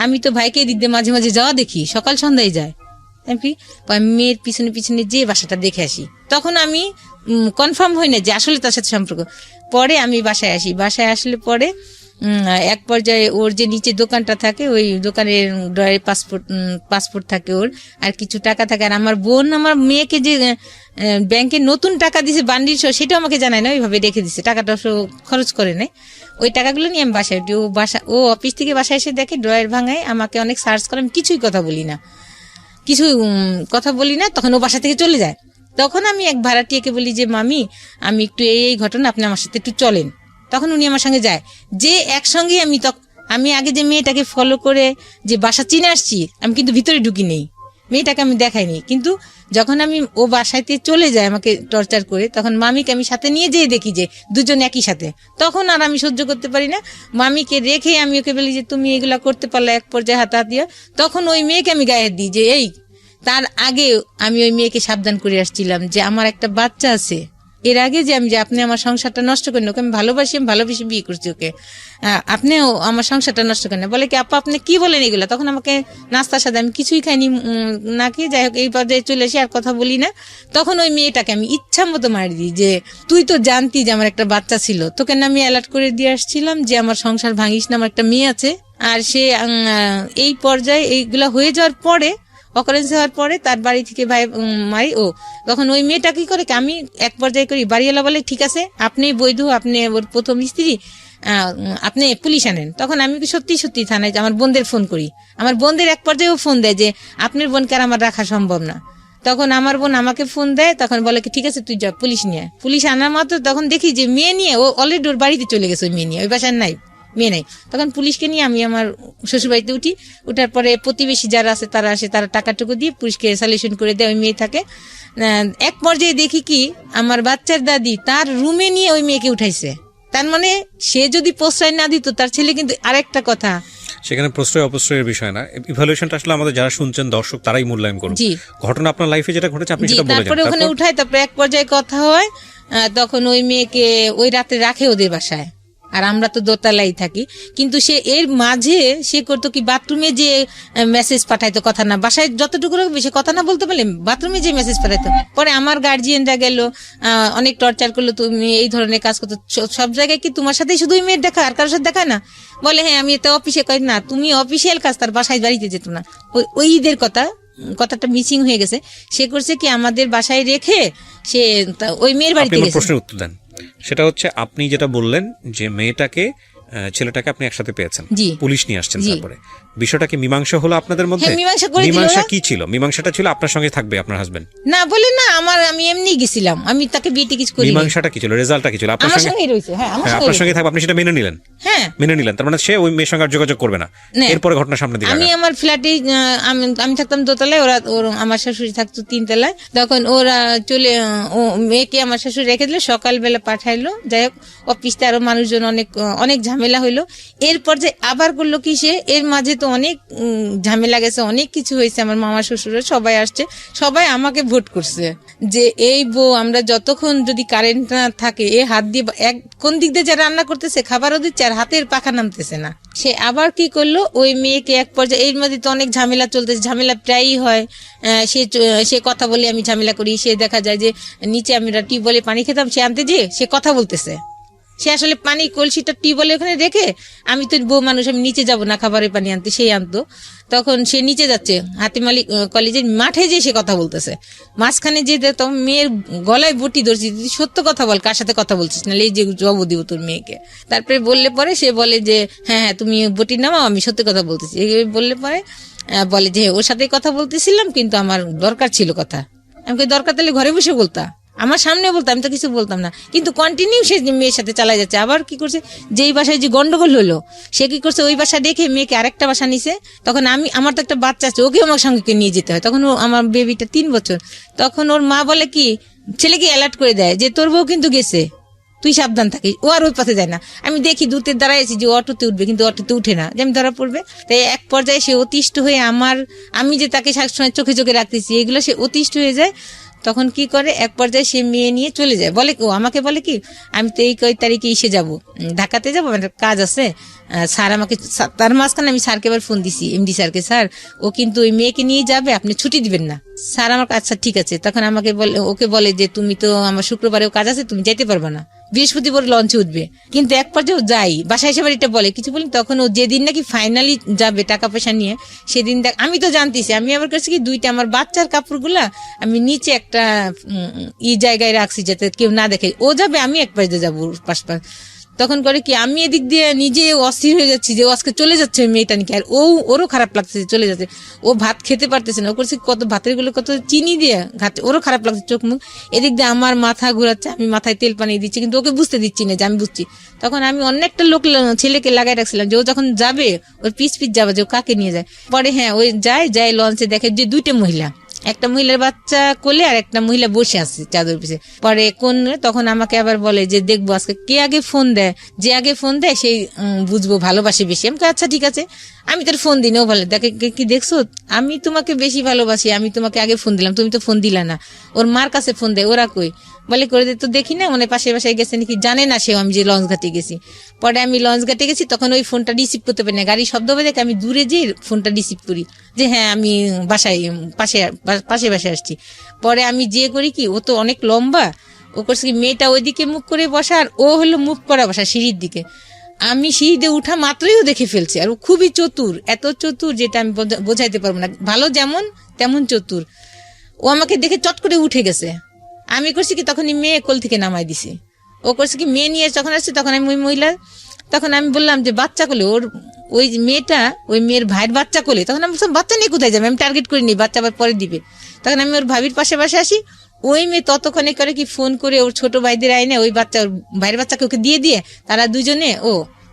[SPEAKER 1] আমি তো ভাইকে দিতে মাঝে মাঝে যাওয়া দেখি, সকাল সন্ধ্যায় যায়। মেয়ের পিছনে পিছনে যে বাসাটা দেখে আসি, তখন আমি কনফার্ম হই না যে আসলে তার সাথে সম্পর্ক। পরে আমি বাসায় আসি, বাসায় আসলে পরে এক পর্যায়ে ওর যে নিচে দোকানটা থাকে, ওই দোকানের ড্রয়ারে পাসপোর্ট থাকে ওর, আর কিছু টাকা থাকে। আর আমার বোন আমার মেয়েকে যে ব্যাংকে নতুন টাকা দিছে বান্ডিল সহ, সেটাও আমাকে জানায় না, ওইভাবে রেখে দিছে, টাকাটা খরচ করে নেয়। ওই টাকাগুলো নিয়ে আমি বাসায় উঠি, ও অফিস থেকে বাসায় এসে দেখে ড্রয়ার ভাঙায়, আমাকে অনেক সার্চ করে, আমি কিছুই কথা বলি না, তখন ও বাসা থেকে চলে যায়। তখন আমি এক ভাড়াটিয়াকে বলি যে মামি আমি একটু এই ঘটনা, আপনি আমার সাথে একটু চলেন। তখন উনি আমার সঙ্গে যায়, যে একসঙ্গে আমি আগে যে মেয়েটাকে ফলো করে যে বাসা চিনে আসছি, আমি কিন্তু ভিতরে ঢুকি নেই, মেয়েটাকে আমি দেখাইনি। কিন্তু যখন আমি ও বাসাইতে চলে যায় আমাকে টর্চার করে, তখন মামিকে আমি সাথে নিয়ে যেয়ে দেখি যে দুজন একই সাথে, তখন আর আমি সহ্য করতে পারি না, মামিকে রেখে আমি ওকে বলি যে তুমি এগুলা করতে পারলে, এক পর্যায়ে হাতাহাতিয়া। তখন ওই মেয়েকে আমি গায়ে দিই যে এই, তার আগে আমি ওই মেয়েকে সাবধান করে আসছিলাম যে আমার একটা বাচ্চা আছে, এর আগে যে আপনি আমার সংসারটা নষ্ট করেন, ওকে আমি ভালোবেসে বিয়ে করছি ওকে, আপনিও আমার সংসারটা নষ্ট করেন। বলে কি আপা আপনি কি বলেন এগুলো? তখন আমাকে নাস্তার সাথে আমি কিছুই খাইনি না খেয়ে, যাই হোক এই পর্যায়ে চলে এসে আর কথা বলি না। তখন ওই মেয়েটাকে আমি ইচ্ছা মতো মারি দিই যে তুই তো জানতি যে আমার একটা বাচ্চা ছিল, তোকে না আমি অ্যালার্ট করে দিয়ে আসছিলাম যে আমার সংসার ভাঙিস না, আমার একটা মেয়ে আছে। আর সে এই পর্যায়ে এইগুলা হয়ে যাওয়ার পরে, অকারেন্স হওয়ার পরে তার বাড়ি থেকে ভাই মারি। তখন ওই মেয়েটা কি করে, আমি এক পর্যায়ে করি, বাড়িওয়ালা বলে ঠিক আছে আপনি বৈধ, আপনি ওর প্রথম স্ত্রী, আপনি পুলিশ আনেন। তখন আমি সত্যি থানায় আমার বোনদের ফোন করি। আমার বোনদের এক পর্যায়েও ফোন দেয় যে আপনার বোনকে আর আমার রাখা সম্ভব না। তখন আমার বোন আমাকে ফোন দেয়, তখন বলে কি ঠিক আছে তুই যা, পুলিশ নিয়ে। পুলিশ আনার মাত্র তখন দেখি যে মেয়ে নিয়ে ও অলরেডি ওর বাড়িতে চলে গেছে, ওই মেয়ে নিয়ে, ওই বাসার নাই, মেয়ে নাই। তখন পুলিশকে নিয়ে আমি আমার শ্বশুরবাড়িতে উঠি। উঠার পরে প্রতিবেশী যারা আছে তারা আসে, তারা টাকাটুকু দিয়ে পুলিশকে সলিউশন করে দেয়, ওই মেয়ে থাকে। এক পর্যায়ে দেখি কি আমার বাচ্চার দাদি তার রুমে নিয়ে ওই মেয়েকে উঠাইছে। তার মানে সে যদি প্রশ্রয় না দিত তার ছেলে, কিন্তু আরেকটা কথা
[SPEAKER 2] সেখানে প্রশ্রয় অপ্রশ্রয়ের বিষয় না, ইভালুয়েশনটা আসলে আমাদের যারা শুনছেন দর্শক তারাই মূল্যায়ন করুন। ঘটনা আপনার লাইফে যেটা ঘটেছে আপনি সেটা বলে যান।
[SPEAKER 1] তারপরে ওখানে উঠায়, তারপরে এক পর্যায়ে কথা হয়, তখন ওই মেয়েকে ওই রাতে রাখে ওদের বাসায়, আর আমরা তো দোতলাই থাকি। কিন্তু সে এর মাঝে সে করতো কি, বাথরুমে যে মেসেজ পাঠাইতো, কথা না, বাসায় যতটুকু বেশি কথা না বলতে পারলে বাথরুমে যে মেসেজ পাঠাইতো। পরে আমার গার্জিয়ানরা গেল, অনেক টর্চার করলো, তুমি এই ধরনের কাজ করতো। সব জায়গায় কি তোমার সাথে শুধুই মেয়ের দেখা, আর কারোর সাথে দেখা না? বলে হ্যাঁ আমি এটা অফিসে করি না, তুমি অফিসিয়াল কাজ, তার বাসায় বাড়িতে যেত না। ওই ঈদের কথাটা মিসিং হয়ে গেছে। সে করছে কি আমাদের বাসায় রেখে সে ওই মেয়ের বাড়িতে গেছে।
[SPEAKER 2] প্রশ্নের উত্তর দেন। সেটা হচ্ছে আপনি যেটা বললেন যে মেয়েটাকে ছেলেটাকে আপনি একসাথে পেয়েছেন, পুলিশ নিয়ে আসছেন, তারপরে বিষয়টা কি মীমাংসা হলো আপনাদের মধ্যে? মীমাংসা কি ছিল? মীমাংসাটা ছিল আপনার সঙ্গে থাকবে আপনার হাজবেন্ড
[SPEAKER 1] না বলে না, আমি এমনি গেছিলাম, আমি তাকে বিয়ে কিছু করি।
[SPEAKER 2] মীমাংসাটা কি ছিল, রেজাল্টটা কি ছিল? আপনার সঙ্গে রয়েছে, হ্যাঁ আপনার সঙ্গে থাকবে, আপনি সেটা মেনে নিলেন? হ্যাঁ মেনে নিলেন। তার মানে সে ওই মেয়ের সঙ্গে যোগাযোগ করবে না। এরপরে ঘটনা সামনে দিকে,
[SPEAKER 1] আমি আমার ফ্ল্যাটে, আমি থাকতাম দোতলায়, ওরা আমার শাশুড়ি থাকতো তিনতলায়। তখন ওরা চলে, মেয়েকে আমার শাশুড়ি রেখে দিল, সকালবেলা পাঠাইলো। যাই হোক অফিসে আরো মানুষজন, অনেক ঝামেলা হইলো। এরপর যে আবার করলো কি, সে এর মাঝে তো অনেক ঝামেলা গেছে, অনেক কিছু হয়েছে। আমার মামা শ্বশুর সবাই আসছে, সবাই আমাকে ভোট করছে যে এই বউ, আমরা যতক্ষণ যদি কারেন্ট না থাকে এ হাত দিয়ে কোন দিক দিয়ে যা রান্না করতেছে, খাবারও দিচ্ছে, আর হাতের পাখা নামতেছে না। সে আবার কি করলো, ওই মেয়েকে এক পর্যায়ে, এর মধ্যে তো অনেক ঝামেলা চলতেছে, ঝামেলা প্রায়ই হয়। সে কথা বলে আমি ঝামেলা করি। সে দেখা যায় যে নিচে আমি টিউবওয়েলে পানি খেতাম, সে আনতে যেয়ে সে কথা বলতেছে। সে আসলে পানি কলসিটা টিউবওয়েলে ওখানে রেখে, আমি তো বউ মানুষ, আমি নিচে যাব না খাবারের পানি আনতে, সেই আনতো। তখন সে নিচে যাচ্ছে, হাতিমালি কলেজের মাঠে যে সে কথা বলতেছে, মাঝখানে যে তখন মেয়ের গলায় বটি ধরছি, সত্য কথা বল, কার সাথে কথা বলছিস, না এই যে জবাব দিব তোর মেয়েকে। তারপরে বললে পরে সে বলে যে হ্যাঁ তুমি বটি নামাও, আমি সত্যি কথা বলতেছি। বললে পরে বলে যে ওর সাথে কথা বলতেছিলাম, কিন্তু আমার দরকার ছিল কথা। আমি দরকার তাহলে ঘরে বসে বলতা, আমার সামনে বলতাম, আমি তো কিছু বলতাম না। কিন্তু কন্টিনিউ সে মেয়ের সাথে চালাই যাচ্ছে। আবার কি করছে, যেই বাসায় যে গন্ডগোল হলো, সে কি করছে, ওই বাসা দেখে মেয়েকে আরেকটা বাসা নিছে। তখন আমার তো একটা বাচ্চা আছে, ওকে আমার সঙ্গে নিয়ে যেতে হয়। তখন আমার বেবিটা 3 বছর। তখন ওর মা বলে কি, ছেলেকে অ্যালার্ট করে দেয় যে তোর বউ কিন্তু গেছে, তুই সাবধান থাকিস। ও আর ওই পথে যায় না। আমি দেখি দূতের দাঁড়ায় আছি যে অটোতে উঠবে, কিন্তু অটোতে উঠে না, যে আমি ধরা পড়বে। তাই এক পর্যায়ে সে অতিষ্ঠ হয়ে আমি যে তাকে সবসময় চোখে রাখতেছি, এগুলো সে অতিষ্ঠ হয়ে যায়। তখন কি করে, এক পর্যায়ে সে মেয়ে নিয়ে চলে যায়। বলে আমাকে বলে কি, আমি তো এই কয় তারিখে এসে যাবো, ঢাকাতে যাবো, আমার কাজ আছে। স্যার আমাকে, তার মাঝখানে আমি স্যারকে এবার ফোন দিছি, এমডি স্যারকে, স্যার ও কিন্তু ওই মেয়েকে নিয়ে যাবে, আপনি ছুটি দিবেন না। স্যার আমার আচ্ছা ঠিক আছে। তখন ওকে বলে যে তুমি তো আমার শুক্রবারেও কাজ আছে, তুমি যেতে পারবে না, বৃহস্পতিবার লঞ্চে উঠবে। কিন্তু এক পর্যায়ে যাই, বাসায় এসে এটা বলে কিছু বলি। তখন ও যেদিন নাকি ফাইনালি যাবে টাকা পয়সা নিয়ে, সেদিন আমি তো জানতেছি, আমি আবার করছি কি, 2টা আমার বাচ্চার কাপড়গুলা আমি নিচে একটা জায়গায় রাখছি যাতে কেউ না দেখে। ও যাবে, আমি এক পাশে যাবো পাশ। তখন করে কি, আমি এদিক দিয়ে নিজে অস্থির হয়ে যাচ্ছি যে ও আজকে চলে যাচ্ছে মেয়েটা নাকি, আর ওরও খারাপ লাগছে চলে যাচ্ছে। ও ভাত খেতে পারতেছে না, ও করছে কত ভাতের গুলো কত চিনি দিয়ে ঘাটে, ওরও খারাপ লাগছে চোখ মুখ। এদিক দিয়ে আমার মাথা ঘুরাচ্ছে, আমি মাথায় তেল পানি দিচ্ছি, কিন্তু ওকে বুঝতে দিচ্ছি না যে আমি বুঝছি। তখন আমি অনেকটা ছেলেকে লাগাই রাখছিলাম যে ও যখন যাবে ওর পিছ যাবে যে ও কাকে নিয়ে যায়। পরে হ্যাঁ ওই যায় লঞ্চে দেখে যে 2টা মহিলা, একটা মহিলার বাচ্চা কোলে আর একটা মহিলা বসে আছে চাদর পিছে। পরে তখন আমাকে আবার বলে যে দেখবো আজকে কে আগে ফোন দেয়, যে আগে ফোন দেয় সেই বুঝবো ভালোবাসে বেশি। আমি আচ্ছা ঠিক আছে, আমি তোর ফোন দিই। ও বলে দেখে কি দেখছো, আমি তোমাকে বেশি ভালোবাসি, আমি তোমাকে আগে ফোন দিলাম, তুমি তো ফোন দিলা না। ওর মার কাছে ফোন দেয়, ওরা কই বলে করে দে তো, দেখি না মানে পাশের বাসায় গেছে নাকি, জানে না সেও আমি যে লঞ্চ ঘাটে গেছি। পরে আমি লঞ্চ ঘাটে গেছি, তখন ওই ফোনটা রিসিভ করতে পারি না, গাড়ির শব্দ হবে দেখে আমি দূরে যেয়ে ফোনটা রিসিভ করি যে হ্যাঁ আমি বাসায় পাশে বাসায় আসছি। পরে আমি যে করি কি, ও তো অনেক লম্বা, ও করছে কি মেয়েটা ওইদিকে মুখ করে বসা আর ও হলো মুখ করা বসা সিঁড়ির দিকে। আমি সিঁড়িতে উঠা মাত্রই ও দেখে ফেলছে, আর ও খুবই চতুর, এত চতুর যেটা আমি বোঝাইতে পারবো না, ভালো যেমন তেমন চতুর। ও আমাকে দেখে চট করে উঠে গেছে। আমি করছি কি তখনই মেয়ে কোল থেকে নামাই দিছি। ও করছে কি মেয়ে নিয়ে যখন আসছে তখন আমি ওই মহিলা, তখন আমি বললাম যে বাচ্চা কোলে, ওর ওই মেয়েটা ওই মেয়ের ভাইয়ের বাচ্চা কোলে। তখন আমি বললাম বাচ্চা নিয়ে কোথায় যাবে, আমি টার্গেট করিনি, বাচ্চা আবার পরে দিবে। তখন আমি ওর ভাবির পাশে আসি, ওই মেয়ে ততক্ষণে করে কি ফোন করে ওর ছোট ভাইদের আইনে ওই বাচ্চা, ওর ভাইয়ের বাচ্চাকে ওকে দিয়ে তারা দুজনে,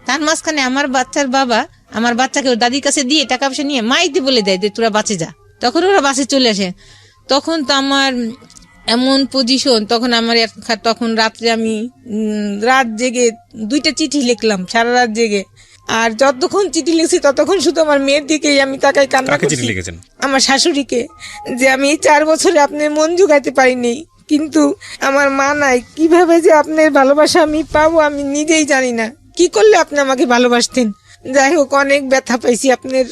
[SPEAKER 1] তার মাঝখানে আমার বাচ্চার বাবা আমার বাচ্চাকে ওর দাদির কাছে দিয়ে টাকা পয়সা নিয়ে মাইতে বলে দেয় যে তোরা বাঁচে যা। তখন ওরা বাসে চলে আসে। তখন তো আমার এমন পজিশন, তখন রাত্রে আমি রাত জেগে 2টা চিঠি লিখলাম, সারা রাত জেগে। আর যতক্ষণ চিঠি লিখছি ততক্ষণ শুধু আমার মেয়ের দিকেই আমি তাকাই, কান্না করছি। আমার শাশুড়িকে, যে আমি 4 বছরে আপনার মন জোগাইতে পারিনি, কিন্তু আমার মা নাই, কিভাবে যে আপনার ভালোবাসা আমি পাবো আমি নিজেই জানি না, কি করলে আপনি আমাকে ভালোবাসতেন। যাই হোক, অনেক ব্যথা পাইছি, আপনার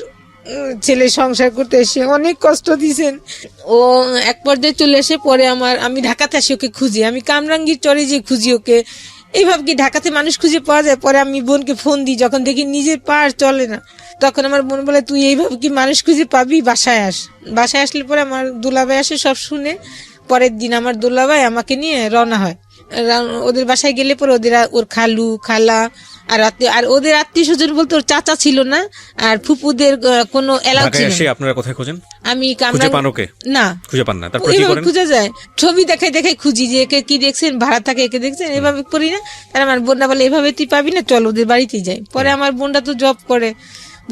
[SPEAKER 1] ছেলে সংসার করতে এসে অনেক কষ্ট দিয়েছেন। ও এক পর্যায়ে চলে এসে পরে আমি ঢাকাতে আসি ওকে খুঁজি, আমি কামরাঙ্গীর চরে যে খুঁজি ওকে, এইভাবে কি ঢাকাতে মানুষ খুঁজে পাওয়া যায়। পরে আমি বোনকে ফোন দিই, যখন দেখি নিজের পা চলে না, তখন আমার বোন বলে তুই এইভাবে কি মানুষ খুঁজে পাবি, বাসায় আস। বাসায় আসলে পরে আমার দুলাভাই আসে, সব শুনে পরের দিন আমার দুলাভাই আমাকে নিয়ে রওনা হয়। ওদের বাসায় গেলে পরে ওর খালু খালা আর ওদের আত্মীয় স্বজন বলতে ওর চাচা ছিল না, আর ফুপুদের কোনো এলাও ছিল না।
[SPEAKER 2] আপনারা কোথায় খোঁজেন?
[SPEAKER 1] আমি
[SPEAKER 2] না খুঁজে পান না, তারপর কি করেন?
[SPEAKER 1] খুঁজে যায়, ছবি দেখাই খুঁজি যে একে কি দেখছেন, ভাড়া থাকে একে দেখছেন, এভাবে করি না। তার আমার বোনটা বলে এভাবে তুই পাবি না, চল ওদের বাড়িতে যাই। পরে আমার বোনটা তো জব করে,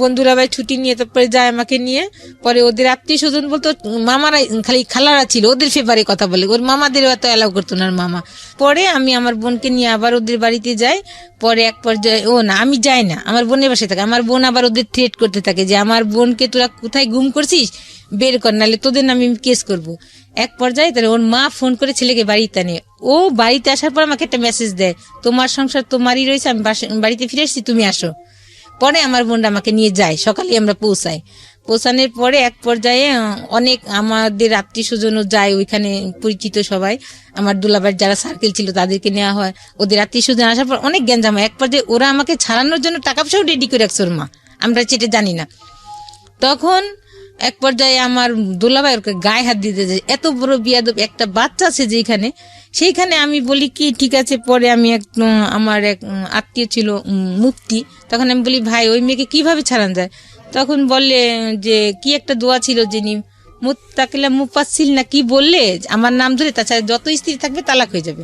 [SPEAKER 1] বন্ধুরা ভাই ছুটি নিয়ে তারপরে যায় আমাকে নিয়ে। পরে ওদের আত্মীয় স্বজন বলতো মামারা, খালি খালারা ছিল, ওদের ফেভারে কথা বলে, ওর মামাদের এত অ্যালাউ করতো না মামা। পরে আমি আমার বোনকে নিয়ে আবার ওদের বাড়িতে যাই। পরে এক পর্যায়ে আমি যাই না, আমার বোনের বাসায় থাকে। আমার বোন আবার ওদের থ্রেট করতে থাকে যে আমার বোনকে তোরা কোথায় গুম করছিস, বের কর, নাহলে তোদের নামে আমি কেস করবো। এক পর্যায়ে তাহলে ওর মা ফোন করে ছেলেকে বাড়িতে নিয়ে, ও বাড়িতে আসার পর আমাকে একটা মেসেজ দেয়, তোমার সংসার তোমারই রয়েছে, আমি বাড়িতে ফিরে এসেছি, তুমি আসো। পরে আমার বোনটা আমাকে নিয়ে যায়, সকালে আমরা পৌঁছানোর পরে এক পর্যায়ে অনেক আমাদের আত্মীয় স্বজনও যায়, ওইখানে পরিচিত সবাই, আমার দুলাভাইয়ের যারা সার্কেল ছিল তাদেরকে নেওয়া হয়। ওদের আত্মীয় স্বজন আসার পর অনেক গ্যাঞ্জাম হয়। এক পর্যায়ে ওরা আমাকে ছাড়ানোর জন্য টাকা পয়সাও রেডি করে রাখছে ওর মা, আমরা সেটা জানি না। তখন এক পর্যায়ে আমার দুলাভাই ওকে গায়ে হাত দিতে যায়, এত বড় বিয়াদব একটা বাচ্চা আছে যেখানে, সেইখানে আমি বলি কি ঠিক আছে। পরে আমি আমার এক আত্মীয় ছিল মুফতি, তখন আমি বলি ভাই ওই মেয়েকে কিভাবে ছাড়ানো যায়। তখন বললে যে কি একটা দোয়া ছিল, যিনি মুত্তাকিলা মুফাসসিল না কি বললে আমার নাম ধরে, তাছাড়া যত স্ত্রী থাকবে তালাক হয়ে যাবে।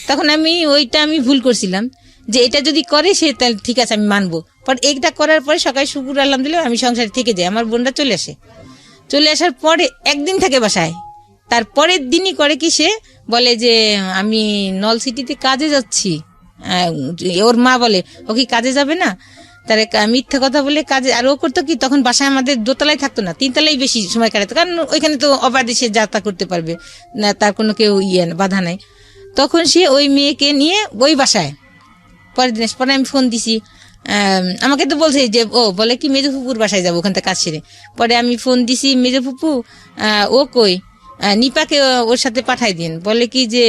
[SPEAKER 1] তখন আমি ভুল করছিলাম, যে এটা যদি করে সে তাহলে ঠিক আছে আমি মানবো। পর এইটা করার পরে সকালে শুকুর আলহামদুলিল্লাহ আমি সংসারে থেকে যাই। আমার বোনটা চলে আসার পরে একদিন থাকে বাসায়, তারপরের দিনই করে কি সে বলে যে আমি নল সিটিতে কাজে যাচ্ছি। ওর মা বলে ও কি কাজে যাবে না, তার মিথ্যা কথা বলে কাজে। আর ও করতো কি, তখন বাসায় আমাদের দোতলায় থাকতো না, 3তলায় বেশি সময় কাটাতো, কারণ ওইখানে তো অবাধে সে যাত্রা করতে পারবে না, তার কোনো কেউ বাধা নাই। তখন সে ওই মেয়েকে নিয়ে ওই বাসায়, পরের দিন পরে আমি ফোন দিছি, আমাকে তো বলছে যে বলে কি মেজো ফুপুর বাসায় যাবো ওখান থেকে কাজ সেরে। পরে আমি ফোন দিছি, মেজো ফুপু ও কই, নিপাকে ওর সাথে পাঠাই দিন। বলে কি যে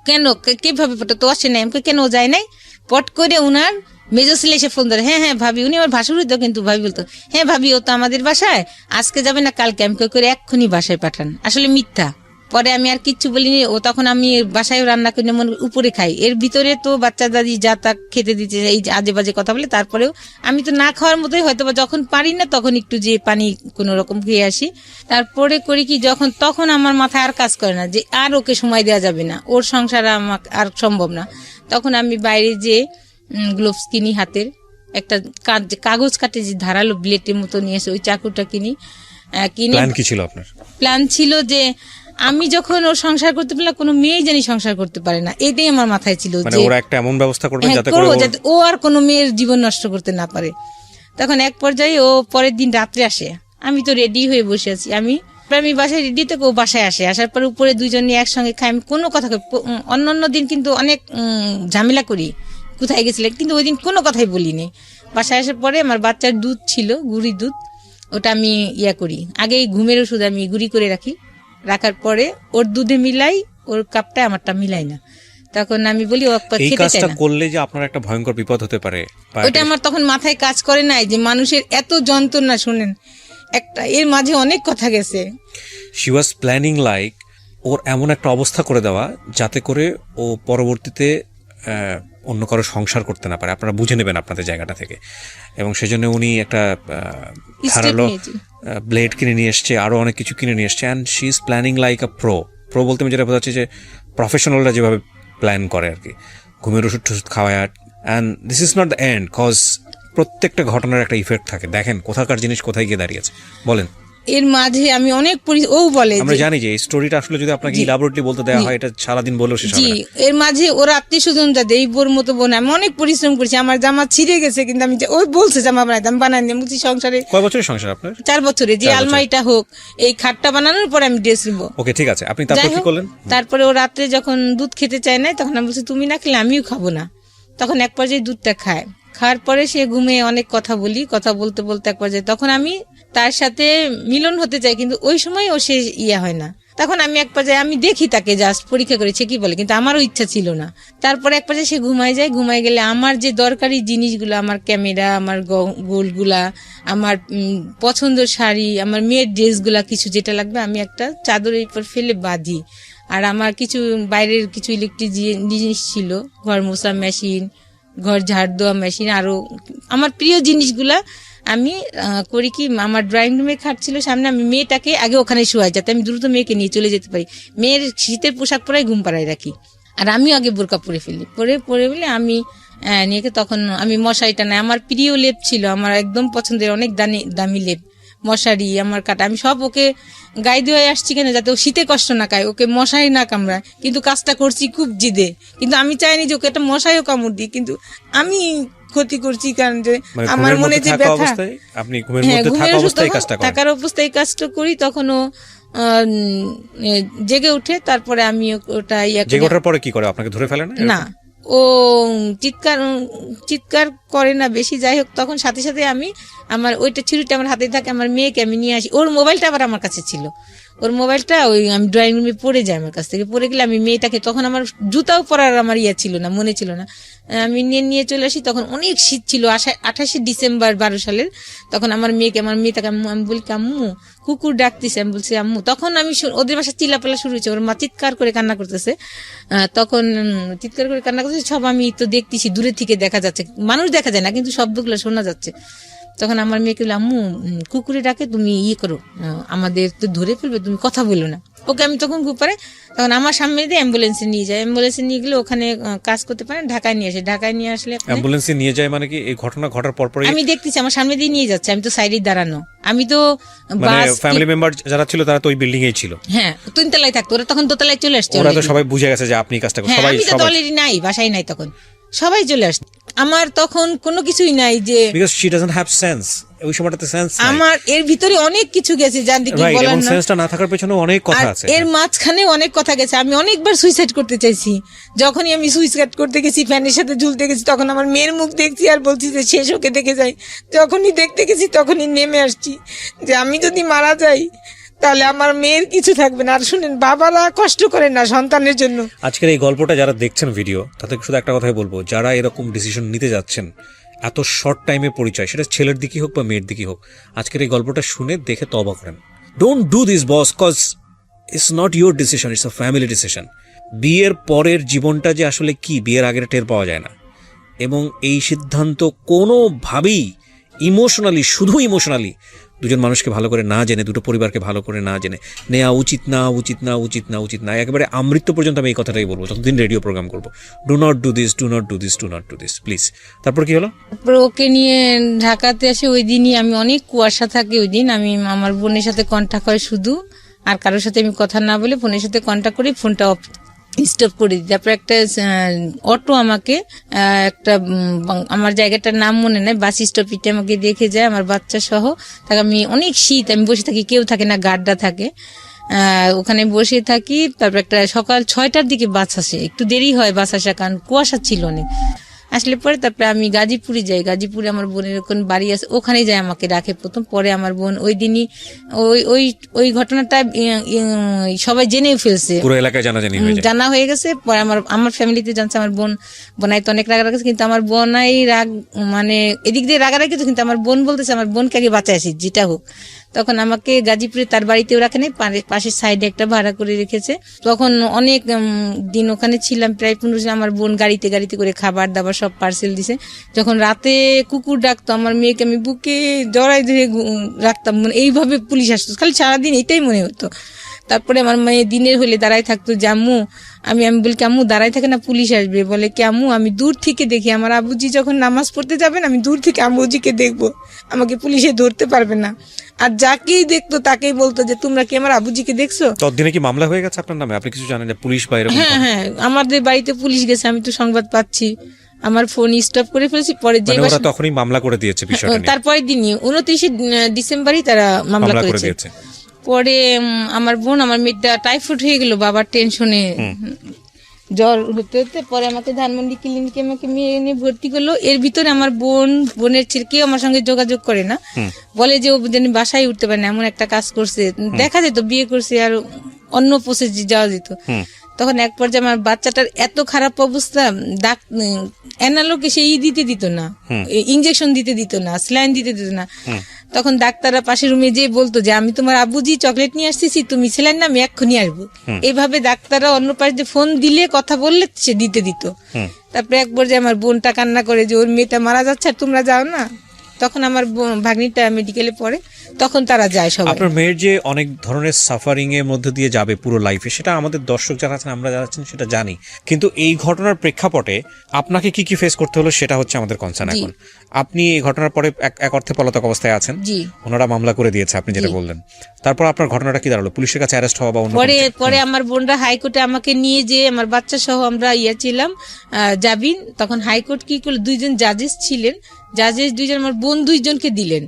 [SPEAKER 1] কেন, কিভাবে তো আসে নাই, আমাকে কেন যায় নাই। পট করে উনার মেজো ছেলে এসে ফোন ধরে, হ্যাঁ ভাবি, উনি আমার ভাসুর হইতো, কিন্তু ভাবি বলতো হ্যাঁ ভাবি ও তো আমাদের বাসায়, আজকে যাবে না কালকে, আমি করে এক্ষুনি বাসায় পাঠান। আসলে মিথ্যা। পরে আমি আর কিচ্ছু বলিনি। তখন আমি বাসায় রান্না করে মনে উপরে খাই, এর ভিতরে তো বাচ্চা দাদি যা তা খেতে দিতে এই আজে বাজে কথা বলে। তারপরেও আমি তো না খাওয়ার মতোই, হয়তো বা যখন পারি না তখন একটু যে পানি কোনো রকম খেয়ে আসি। তারপরে করি কি, তখন আমার মাথায় আর কাজ করে না যে আর ওকে সময় দেওয়া যাবে না, ওর সংসার আমার আর সম্ভব না। তখন আমি বাইরে যে গ্লোভস কিনি, হাতের একটা কাগজ কাটে যে ধারালো ব্লেডের মতো নিয়ে এসে ওই চাকুটা কিনি, কিনে
[SPEAKER 2] প্ল্যান কি ছিল আপনার?
[SPEAKER 1] প্ল্যান ছিল যে আমি যখন ও সংসার করতে পারলাম, কোনো মেয়ে জানি সংসার করতে পারে না, এটাই আমার মাথায় ছিল
[SPEAKER 2] মানে
[SPEAKER 1] যে
[SPEAKER 2] ওরা একটা এমন ব্যবস্থা করবে
[SPEAKER 1] হ্যাঁ,
[SPEAKER 2] যাতে
[SPEAKER 1] করবো
[SPEAKER 2] করে
[SPEAKER 1] যাতে ও আর কোনো মেয়ের জীবন নষ্ট করতে না পারে। তখন এক পর্যায়ে ও পরের দিন রাত্রে আসে, আমি তো রেডি হয়ে বসে আছি, আমি বাসায় রেডি থেকে ও বাসায় আসে, আসার পর উপরে দুজনে একসঙ্গে খাই। আমি কোনো কথা অন্য দিন কিন্তু অনেক ঝামেলা করি কোথায় গেছিলে, কিন্তু ওই দিন কোনো কথাই বলিনি। বাসায় আসার পরে আমার বাচ্চার দুধ ছিল, গুড়ি দুধ, ওটা আমি করি, আগেই ঘুমের ওষুধ আমি গুঁড়ি করে রাখি, রাখার পরে ওর দুধে মিলাই, ওর কাপটা আমারটা মিলাই না। তখন আমি বলি ও
[SPEAKER 2] এই
[SPEAKER 1] খেতে চায়
[SPEAKER 2] কাজটা
[SPEAKER 1] না,
[SPEAKER 2] করলে যে আপনার একটা ভয়ঙ্কর বিপদ হতে পারে,
[SPEAKER 1] ওটা আমার তখন মাথায় কাজ করে নাই যে মানুষের এত যন্ত্রণা। শুনেন, একটা এর মাঝে অনেক কথা গেছে।
[SPEAKER 2] শি ওয়াজ প্ল্যানিং লাইক ওর এমন একটা অবস্থা করে দেওয়া যাতে করে ও পরবর্তীতে অন্য কারো সংসার করতে না পারে। আপনারা বুঝে নেবেন আপনাদের জায়গাটা থেকে। এবং সেজন্য উনি একটা ধারালো ব্লেড কিনে নিয়ে এসছে, আরও অনেক কিছু কিনে নিয়ে এসছে। And she is planning like a pro বলতে আমি যেটা বোঝাচ্ছি যে প্রফেশনালরা যেভাবে প্ল্যান করে আর কি, ঘুমের ওষুধ টষুধ খাওয়ায়। And this is not the end, cause প্রত্যেকটা ঘটনার একটা ইফেক্ট থাকে। দেখেন কোথাকার জিনিস কোথায় গিয়ে দাঁড়িয়েছে, বলেন।
[SPEAKER 1] এর মাঝে আমি অনেক ও বলে,
[SPEAKER 2] আমরা জানি যে এই স্টোরিটা আসলে যদি আপনাকে ইলাবোরেটলি বলতে দেওয়া হয়, এটা সারাদিন বলেও শেষ হবে না।
[SPEAKER 1] এর মাঝে ওর আত্মীয় স্বজন যাদের, এই বোর মতো বোন, আমি অনেক পরিশ্রম করেছি, আমার জামা ছিঁড়ে গেছে, কিন্তু আমি ওই বলছে জামা বানাইতে, আমি বানাইনি। বলছি সংসারে
[SPEAKER 2] কয় বছরের সংসার আপনার?
[SPEAKER 1] 4 বছরে, যে আলমারিটা হোক, এই খাটটা বানানোর পরে আমি ড্রেস নিবো।
[SPEAKER 2] ওকে, ঠিক আছে, আপনি তারপর কি করলেন?
[SPEAKER 1] তারপরে ও রাত্রে যখন দুধ খেতে চায় না, তখন আমি বলছি তুমি না খেলে আমিও খাবো না। তখন এক পর্যায়ে দুধটা খায়, খাওয়ার পরে সে ঘুমে অনেক কথা বলি, কথা বলতে বলতে এক পর্যায়ে তখন আমি তার সাথে মিলন হতে চাই, কিন্তু ওই সময় ও সে হয় না। তখন আমি এক পর্যায়ে আমি দেখি তাকে, জাস্ট পরীক্ষা করেছে কি বলে, কিন্তু আমারও ইচ্ছা ছিল না। তারপরে এক পর্যায়ে সে ঘুমায় যায়, ঘুমায় গেলে আমার যে দরকারি জিনিসগুলো, আমার ক্যামেরা, আমার গোলগুলা, আমার পছন্দের শাড়ি, আমার মেয়ের ড্রেসগুলা, কিছু যেটা লাগবে আমি একটা চাদরের উপর ফেলে বাঁধি। আর আমার কিছু বাইরের কিছু ইলেকট্রিক জিনিস ছিল, ঘর মোছা মেশিন, ঘর ঝাড় দেওয়া মেশিন, আরো আমার প্রিয় জিনিসগুলা আমি করি কি, আমার ড্রয়িং রুমে খাট ছিল সামনে, আমি মেয়েটাকে আগে ওখানে শোয়াই যাতে আমি দ্রুত মেয়েকে নিয়ে চলে যেতে পারি। মেয়ের শীতের পোশাক পরাই ঘুম পাড়ায় রাখি, আর আমিও আগে বোরকা পরে ফেলি, পরে বলে আমি নিয়ে, তখন আমি মশারিটা নাই, আমার প্রিয় লেপ ছিল, আমার একদম পছন্দের অনেক দামি লেপ, মশারি, আমার কাটা, আমি সব ওকে গায়ে দিয়ে আসছি কেন, যাতে ও শীতে কষ্ট না খায়, ওকে মশারি না কামড়ায়। কিন্তু কাজটা করছি খুব জিদে, কিন্তু আমি চাইনি যে ওকে একটা মশাইও কামড় দিই, কিন্তু আমি ক্ষতি করছি, কারণ যে আমার মনে যে ব্যথা,
[SPEAKER 2] আপনি ঘুমের মধ্যে থাকা অবস্থায় কাজটা করেন,
[SPEAKER 1] থাকার অবস্থায় কাজটা করি, তখন ও জেগে উঠে। তারপরে আমি ওটা
[SPEAKER 2] জেগে ওঠার পরে কি করে, আপনাকে ধরে ফেলে
[SPEAKER 1] না, ও চিৎকার করে না বেশি, যাই হোক, তখন সাথে সাথে আমি আমার ওইটা ছুরিটা আমার হাতে থাকে, আমার মেয়েকে আমি নিয়ে আসি। ওর মোবাইলটা আবার আমার কাছে ছিল, ওর মোবাইলটা ওই আমি ড্রয়িং রুমে পড়ে যায়, আমার কাছ থেকে পড়ে গেলে আমি মেয়েটাকে, তখন আমার জুতাও পরার আমার ছিল না, মনে ছিল না, আমি নিয়ে চলে আসি। তখন অনেক শীত ছিল, 28শে ডিসেম্বর 12 সালের। তখন আমার মেয়েটাকে আমি বলি আম্মু কুকুর ডাকতেছে, আমি বলছি আম্মু, তখন আমি ওদের বাসা চিল্লাপাল্লা শুরু হয়েছে, ওর মা চিৎকার করে কান্না করতেছে, তখন চিৎকার করে কান্না করতেছে, সব আমি তো দেখতেছি, দূরে থেকে দেখা যাচ্ছে, মানুষ দেখা যায় না, কিন্তু শব্দগুলো শোনা যাচ্ছে। তখন আমার মেয়েকে বললাম আম্মু কুকুরে ডাকে, তুমি করো, আমাদের তো ধরে ফেলবে, তুমি কথা বলো না। ওকে আমি তখন ঘুপারে, তখন আমার সামনে দিয়ে অ্যাম্বুলেন্সে নিয়ে যায়, অ্যাম্বুলেন্সে নিয়ে গেলে ওখানে কাজ করতে পারেন, ঢাকায় নিয়ে আসে। ঢাকায় নিয়ে আসলে
[SPEAKER 2] অ্যাম্বুলেন্সে নিয়ে যায় মানে কি, এই ঘটনা ঘটার পর
[SPEAKER 1] আমি দেখতেছি আমার সামনে দিয়ে নিয়ে যাচ্ছে, আমি তো সাইডে দাঁড়ানো, আমি তো
[SPEAKER 2] ফ্যামিলি মেম্বার যারা ছিল তারা তো ওই বিল্ডিং এই ছিল,
[SPEAKER 1] হ্যাঁ 3 তলায় থাকতো, ওরা তখন 2 তলায় চলে আসছে,
[SPEAKER 2] ওরা তো সবাই বুঝে গেছে যে আপনি কাজটা করেন, সবাই
[SPEAKER 1] আমি তো অলরেডি নাই, বাসায় নাই, তখন সবাই চলে আসছে। আমার তখন কোনো কিছুই নাই, যে
[SPEAKER 2] because she doesn't have sense, ওই সময়টাতে সেন্স নাই,
[SPEAKER 1] আমার এর ভিতরে অনেক কিছু গেছে, জানতে কি বলার না,
[SPEAKER 2] সেন্সটা না থাকার পেছনে অনেক কথা আছে,
[SPEAKER 1] এর মাঝখানে অনেক কথা গেছে। আমি অনেকবার সুইসাইড করতে চাইছি, যখনই আমি সুইসাইড করতে গেছি, ফ্যানের সাথে ঝুলতে গেছি, তখন আমার মেয়ের মুখ দেখছি আর বলছি যে শেষ ওকে দেখে যাই। যখনই দেখতে গেছি তখনই নেমে আসছি যে আমি যদি মারা যাই তাহলে আমার মেয়ের কিছু থাকবে না। আর শুনেন, বাবারা কষ্ট করেন না সন্তানের জন্য।
[SPEAKER 2] আজকের এই গল্পটা যারা দেখছেন ভিডিও, তাদের শুধু একটা কথাই বলবো, যারা এরকম ডিসিশন নিতে যাচ্ছেন, এত শর্ট টাইমে পরিচয়, সেটা ছেলের দিকে হোক বা মেয়ের দিকে হোক, আজকের এই গল্পটা শুনে দেখে তওবা করেন। Don't do this boss, cause it's not your decision, it's a family decision. বিয়ের পরের জীবনটা যে আসলে কি, বিয়ের আগের টের পাওয়া যায় না। এবং এই সিদ্ধান্ত কোনোভাবেই ইমোশনালি, শুধু ইমোশনালি দুজন মানুষকে ভালো করে না জেনে, দুটো পরিবারকে ভালো করে না জেনে নেওয়া উচিত না, উচিত না, উচিত না, উচিত না। একেবারে আমৃত্যু পর্যন্ত আমি এই কথাটাই বলবো যতদিন রেডিও প্রোগ্রাম করবো। Do not do this, do not do this, do not do this, please. তারপর কি হলো?
[SPEAKER 1] তারপর ওকে নিয়ে ঢাকাতে আসে, ওই দিনই আমি অনেক কুয়াশা থাকে ওই দিন, আমি আমার বোনের সাথে কন্ট্যাক্ট হয় শুধু, আর কারোর সাথে আমি কথা না বলে ফোনের সাথে কন্ট্যাক্ট করি, ফোনটা স্টপ করে দিই। তারপর একটা অটো আমাকে একটা আমার জায়গাটার নাম মনে নাই, বাস স্টপিতে আমাকে দেখে যায় আমার বাচ্চা সহ। তাকে আমি অনেক শীত, আমি বসে থাকি, কেউ থাকে না, গার্ডরা থাকে, ওখানে বসে থাকি। তারপর একটা সকাল 6টার দিকে বাস আসে, একটু দেরি হয় বাস আসা, কারণ কুয়াশা ছিল অনেক। আসলে পরে তারপরে আমি গাজীপুরে যাই, গাজীপুরে আমার বোনের ওখানে বাড়ি আছে, ওখানে যাই, আমাকে রাখে প্রথম। পরে আমার বোন ওই দিনই ওই ঘটনাটা সবাই জেনেও ফেলছে,
[SPEAKER 2] পুরো এলাকায়
[SPEAKER 1] জানা হয়ে গেছে। পরে আমার ফ্যামিলিতে জানছে, আমার বোনাই তো অনেক রাগারাগি, কিন্তু আমার বোনাই রাগ মানে এদিক দিয়ে রাগারাগি তো, কিন্তু আমার বোন বলতেছে আমার বোনকে আগে বাঁচায় আসি যেটা হোক। তখন আমাকে গাজীপুরে তার বাড়িতেও রাখে নাই, পাশের সাইডে একটা ভাড়া করে রেখেছে। তখন অনেক দিন ওখানে ছিলাম, প্রায় 15 দিন। আমার বোন গাড়িতে করে খাবার দাবার সব পার্সেল দিছে। যখন রাতে কুকুর ডাকতো, আমার মেয়েকে আমি বুকে জড়াই ধরে রাখতাম, মানে এইভাবে পুলিশ আসতো, খালি সারাদিন এটাই মনে হতো। তারপরে আমার মেয়ে দিনের হলে দাঁড়ায় থাকতো, যে আম্মু, আমি বলি আম্মু দাঁড়ায় থাকে না, পুলিশ আসবে। বলে কি আম্মু, আমি দূর থেকে দেখি, আমার আব্বুজি যখন নামাজ পড়তে যাবেন আমি দূর থেকে আম্মুজিকে দেখবো, আমাকে পুলিশে ধরতে পারবে না। আর যাকেই দেখতো তাকেই বলতো যে তোমরা কি আমার আব্বুজিকে দেখছো?
[SPEAKER 2] ততদিনে কি মামলা হয়ে গেছে আপনার নামে? আপনি কিছু জানেন না? পুলিশ বাইরে?
[SPEAKER 1] হ্যাঁ, আমাদের বাড়িতে পুলিশ গেছে, আমি তো সংবাদ পাচ্ছি, আমার ফোন স্টপ করে ফেলেছি। পরে যে
[SPEAKER 2] তখনই মামলা করে দিয়েছে বিষয়টা নিয়ে,
[SPEAKER 1] তারপরের দিনই 29 ডিসেম্বরই তারা মামলা করেছে। পরে আমার বোন, আমার মেয়েটা টাইফয়েড হয়ে গেল বাবার টেনশনে, জ্বর হতে হতে পরে আমাকে ধানমন্ডি ক্লিনিকে আমাকে নিয়ে ভর্তি করলো। এর ভিতরে আমার বোনের ছেলে কেউ আমার সঙ্গে যোগাযোগ করে না, বলে যে ও যেন বাসায় উঠতে পারে না, এমন একটা কাজ করছে। দেখা যেত বিয়ে করছে আর অন্য প্রসেস যাওয়া যেত। তখন এক পর্যায়ে আমার বাচ্চাটার এত খারাপ অবস্থা, অ্যানালোকে সে দিতে দিত না, ইঞ্জেকশন দিতে দিত না, স্যালাইন দিতে দিত না। তখন ডাক্তাররা পাশের রুমে যেয়ে বলতো যে আমি তোমার আব্বুজি চকলেট নিয়ে আসতেছি, তুমি স্যালাইন না, আমি এক্ষুনি আসবো। এইভাবে ডাক্তাররা অন্য পাশে ফোন দিলে, কথা বললে সে দিতে দিত। তারপরে এক পর্যায়ে আমার বোনটা কান্না করে যে ওর মেয়েটা মারা যাচ্ছে আর তোমরা যাও না। তখন আমার ভাগ্নিটা মেডিকেলে পড়ে, তখন তারা যায় সবাই।
[SPEAKER 2] আপনার মেয়ের যে অনেক ধরনের সাফারিং এর মধ্যে দিয়ে যাবে পুরো লাইফে, সেটা আমাদের দর্শক যারা আছেন, আমরা যারা আছেন সেটা জানি, কিন্তু এই ঘটনার প্রেক্ষাপটে আপনাকে কি কি ফেস করতে হলো সেটা হচ্ছে আমাদের কনসার্ন এখন। আপনি এই ঘটনার পরে এক অর্থে পলাতক অবস্থায় আছেন, ওনারা মামলা করে দিয়েছে আপনি যেটা বললেন। তারপর আপনার ঘটনাটা কি দাঁড়ালো? পুলিশের কাছে অ্যারেস্ট হওয়া বা অন্য?
[SPEAKER 1] পরে আমার বোনরা হাইকোর্টে আমাকে নিয়ে যে, আমার বাচ্চা সহ আমরা ছিলাম জামিন। তখন হাইকোর্ট কি করলো, 2জন জাজেস ছিলেন, জাজেস 2জন আমার বোন 2জনকে দিলেন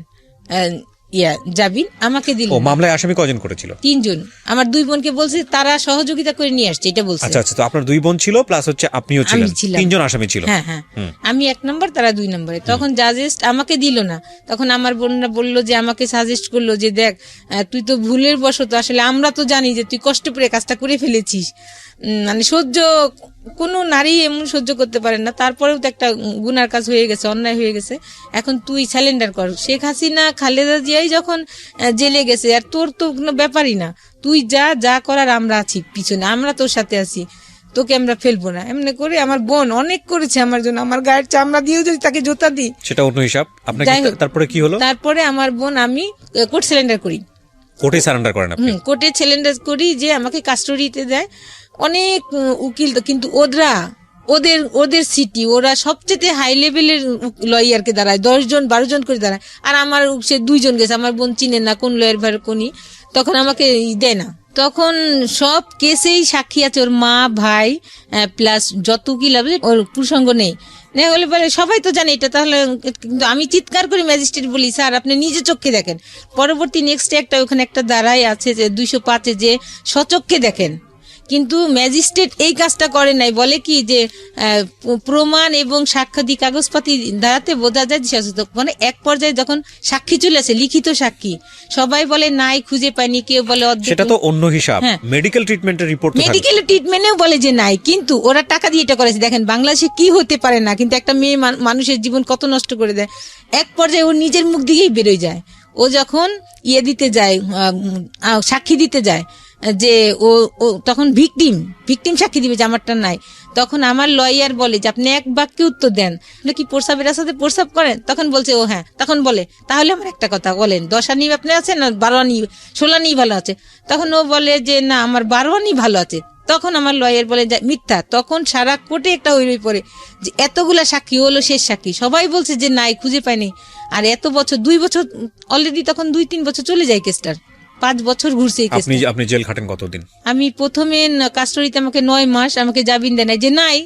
[SPEAKER 1] জামিন, আমাকে দিল।
[SPEAKER 2] মামলায় আসামি কয়জন করেছিল?
[SPEAKER 1] 3জন। আমার 2 বোনকে বলছে তারা সহযোগিতা করে নিয়ে আসছে, এটা বলছে।
[SPEAKER 2] আচ্ছা, তো আপনার 2 বোন ছিল প্লাস হচ্ছে আপনিও ছিলেন, 3জন আসামি ছিল।
[SPEAKER 1] হ্যাঁ, আমি 1 নম্বর, তারা 2 নম্বরে। তখন জাজেস আমাকে দিল না। তখন আমার বোনরা বললো যে, আমাকে সাজেস্ট করলো যে দেখ, তুই তো ভুলের বশত, আসলে আমরা তো জানি যে তুই কষ্ট করে কাজটা করে ফেলেছিস, মানে সহ্য কোনো নারী এমন সহ্য করতে পারে না, তারপরেও তো একটা গুনার কাজ হয়ে গেছে, অন্যায় হয়ে গেছে, এখন তুই স্যালেন্ডার কর। শেখ হাসিনা, খালেদা জিয়াই যখন জেলে গেছে, আর তোর তো কোনো ব্যাপারই না, তুই যা করার আমরা আছি পিছনে, আমরা তোর সাথে আছি, তোকে আমরা ফেলবো না। এমনি করে আমার বোন অনেক করেছে আমার জন্য, আমার গায়ের চামড়া দিয়েও যদি তাকে জোতা দিই
[SPEAKER 2] সেটা অন্য হিসাব। তারপরে কি হলো?
[SPEAKER 1] তারপরে আমার বোন, আমি কোর্ট স্যালেন্ডার করি।
[SPEAKER 2] কোর্টে সারেন্ডার করেন আপনি?
[SPEAKER 1] কোর্টে স্যালেন্ডার করি, যে আমাকে কাস্টডিতে দেয় অনেক উকিল, কিন্তু ওদের সিটি, ওরা সবচেয়ে হাই লেভেলের লয়ারকে দাঁড়ায়, 10 জন 12 জন করে দাঁড়ায়, আর আমার সে 2 জন গেছে, আমার বোন চিনে না কোন লয়ার ভার কোনি, তখন আমাকে দেয় না। তখন সব কেসেই সাক্ষী আছে ওর মা, ভাই, প্লাস যত উকিল হবে, ওর প্রসঙ্গ নেই। হলে বলে সবাই তো জানে এটা, তাহলে কিন্তু আমি চিৎকার করি, ম্যাজিস্ট্রেট বলি স্যার আপনি নিজে চোখে দেখেন। পরবর্তী নেক্সট একটা ওখানে একটা দাঁড়াই আছে যে 205-এ, যে সচক্ষে দেখেন, কিন্তু ম্যাজিস্ট্রেট এই কাজটা করে নাই। বলে কি যে প্রমাণ এবং সাক্ষ্যাদি কাগজপাতি দ্বারাতে বোঝা যায় যে, মানে এক পর্যায়ে যখন সাক্ষী চলে আসে, লিখিত সাক্ষী, সবাই বলে নাই, খুঁজে পাইনি, কেউ বলে
[SPEAKER 2] সেটা তো অন্য হিসাব। মেডিকেল ট্রিটমেন্টের রিপোর্ট,
[SPEAKER 1] মেডিকেল ট্রিটমেন্টেও বলে যে নাই, কিন্তু ওরা টাকা দিয়ে এটা করেছে। দেখেন বাংলাদেশে কি হতে পারে না, কিন্তু একটা মেয়ে মানুষের জীবন কত নষ্ট করে দেয়। এক পর্যায়ে ও নিজের মুখ দিকেই বেরোয় যায়। ও যখন দিতে যায়, সাক্ষী দিতে যায়, যে ও তখন ভিকটিম সাক্ষী দিবে যে আমারটা নাই। তখন আমার লয়ার বলে যে আপনি এক বাক্যে উত্তর দেন, আপনি কি প্রস্রাবের রাস্তাতে প্রস্রাব করেন? তখন বলছে ও হ্যাঁ। তখন বলে তাহলে আমার একটা কথা বলেন, 10 আনি আপনি আছেন না 12 আনি 16 আনি ভালো আছে? তখন ও বলে যে না আমার 12 আনি ভালো আছে। তখন আমার লয়ার বলে যে মিথ্যা। তখন সারা কোর্টে একটা হইরই পড়ে যে এতগুলা সাক্ষী হলো শেষ সাক্ষী, সবাই বলছে যে নাই খুঁজে পায়নি। আর এত বছর 2 বছর অলরেডি, তখন 2-3 বছর চলে যায় কেসটার, 5 বছর ঘুরছে এই কেসটা।
[SPEAKER 2] আপনি জেল খাটেন কতদিন?
[SPEAKER 1] আমি প্রথমে কাস্টডিতে আমাকে 9 মাস আমাকে জামিন দেয় নাই যে নাই,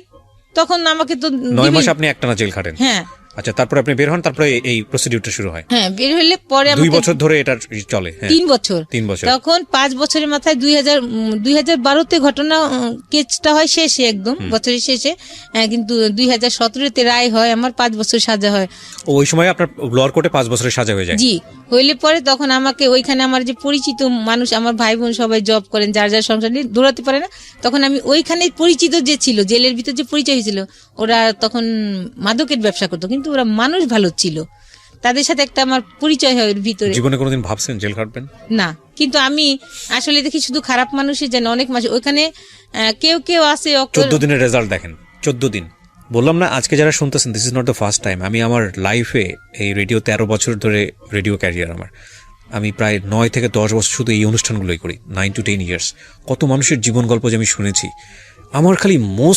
[SPEAKER 1] তখন আমাকে তো
[SPEAKER 2] 9 মাস আপনি একটানা জেল খাটেন?
[SPEAKER 1] হ্যাঁ।
[SPEAKER 2] আচ্ছা, তারপরে আপনি বের হন, তারপরে এই প্রসিডিউরটা শুরু হয়?
[SPEAKER 1] হ্যাঁ, বের হলে পরে
[SPEAKER 2] 2 বছর ধরে এটা চলে?
[SPEAKER 1] 3 বছর।
[SPEAKER 2] 3 বছর।
[SPEAKER 1] তখন 5 বছরের মাথায় 2012-তে ঘটনা, কেসটা হয় শেষে একদম বছরের শেষে, কিন্তু 2017-তে রায় হয়, আমার 5 বছর সাজা হয়।
[SPEAKER 2] ওই সময় আপনার লোয়ার কোর্টে 5 বছরের সাজা হয়ে যায়?
[SPEAKER 1] জি, হইলে পরে তখন আমাকে ওইখানে আমার যে পরিচিত মানুষ, আমার ভাই বোন সবাই জব করেন, যার যার সংসার নিয়ে দৌড়াতে পারে না, তখন আমি ওইখানে পরিচিত যে ছিল, জেলের ভিতর যে পরিচয় হয়েছিল, ওরা তখন মাদকের ব্যবসা করতো, কিন্তু ওরা মানুষ ভালো ছিল, তাদের সাথে একটা আমার পরিচয় হয় ওর ভিতরে।
[SPEAKER 2] জীবনে কোনোদিন ভাবছেন জেল খাটবেন?
[SPEAKER 1] না, কিন্তু আমি আসলে দেখি শুধু খারাপ মানুষই জানে, অনেক মাস ওইখানে কেউ কেউ আছে
[SPEAKER 2] 14 দিনের রেজাল্ট দেখেন, 14 দিন। বললাম না, আজকে যারা শুনতেছেন, this is not the first time. আমি আমার লাইফে এই রেডিও 13 বছর ধরে রেডিও ক্যারিয়ার আমার, আমি প্রায় 9 থেকে 10 বছর শুধু এই অনুষ্ঠানগুলোই করি, 9 to 10 ইয়ার্স। কত মানুষের জীবন গল্প যে আমি শুনেছি, আমার খালি মোস্ট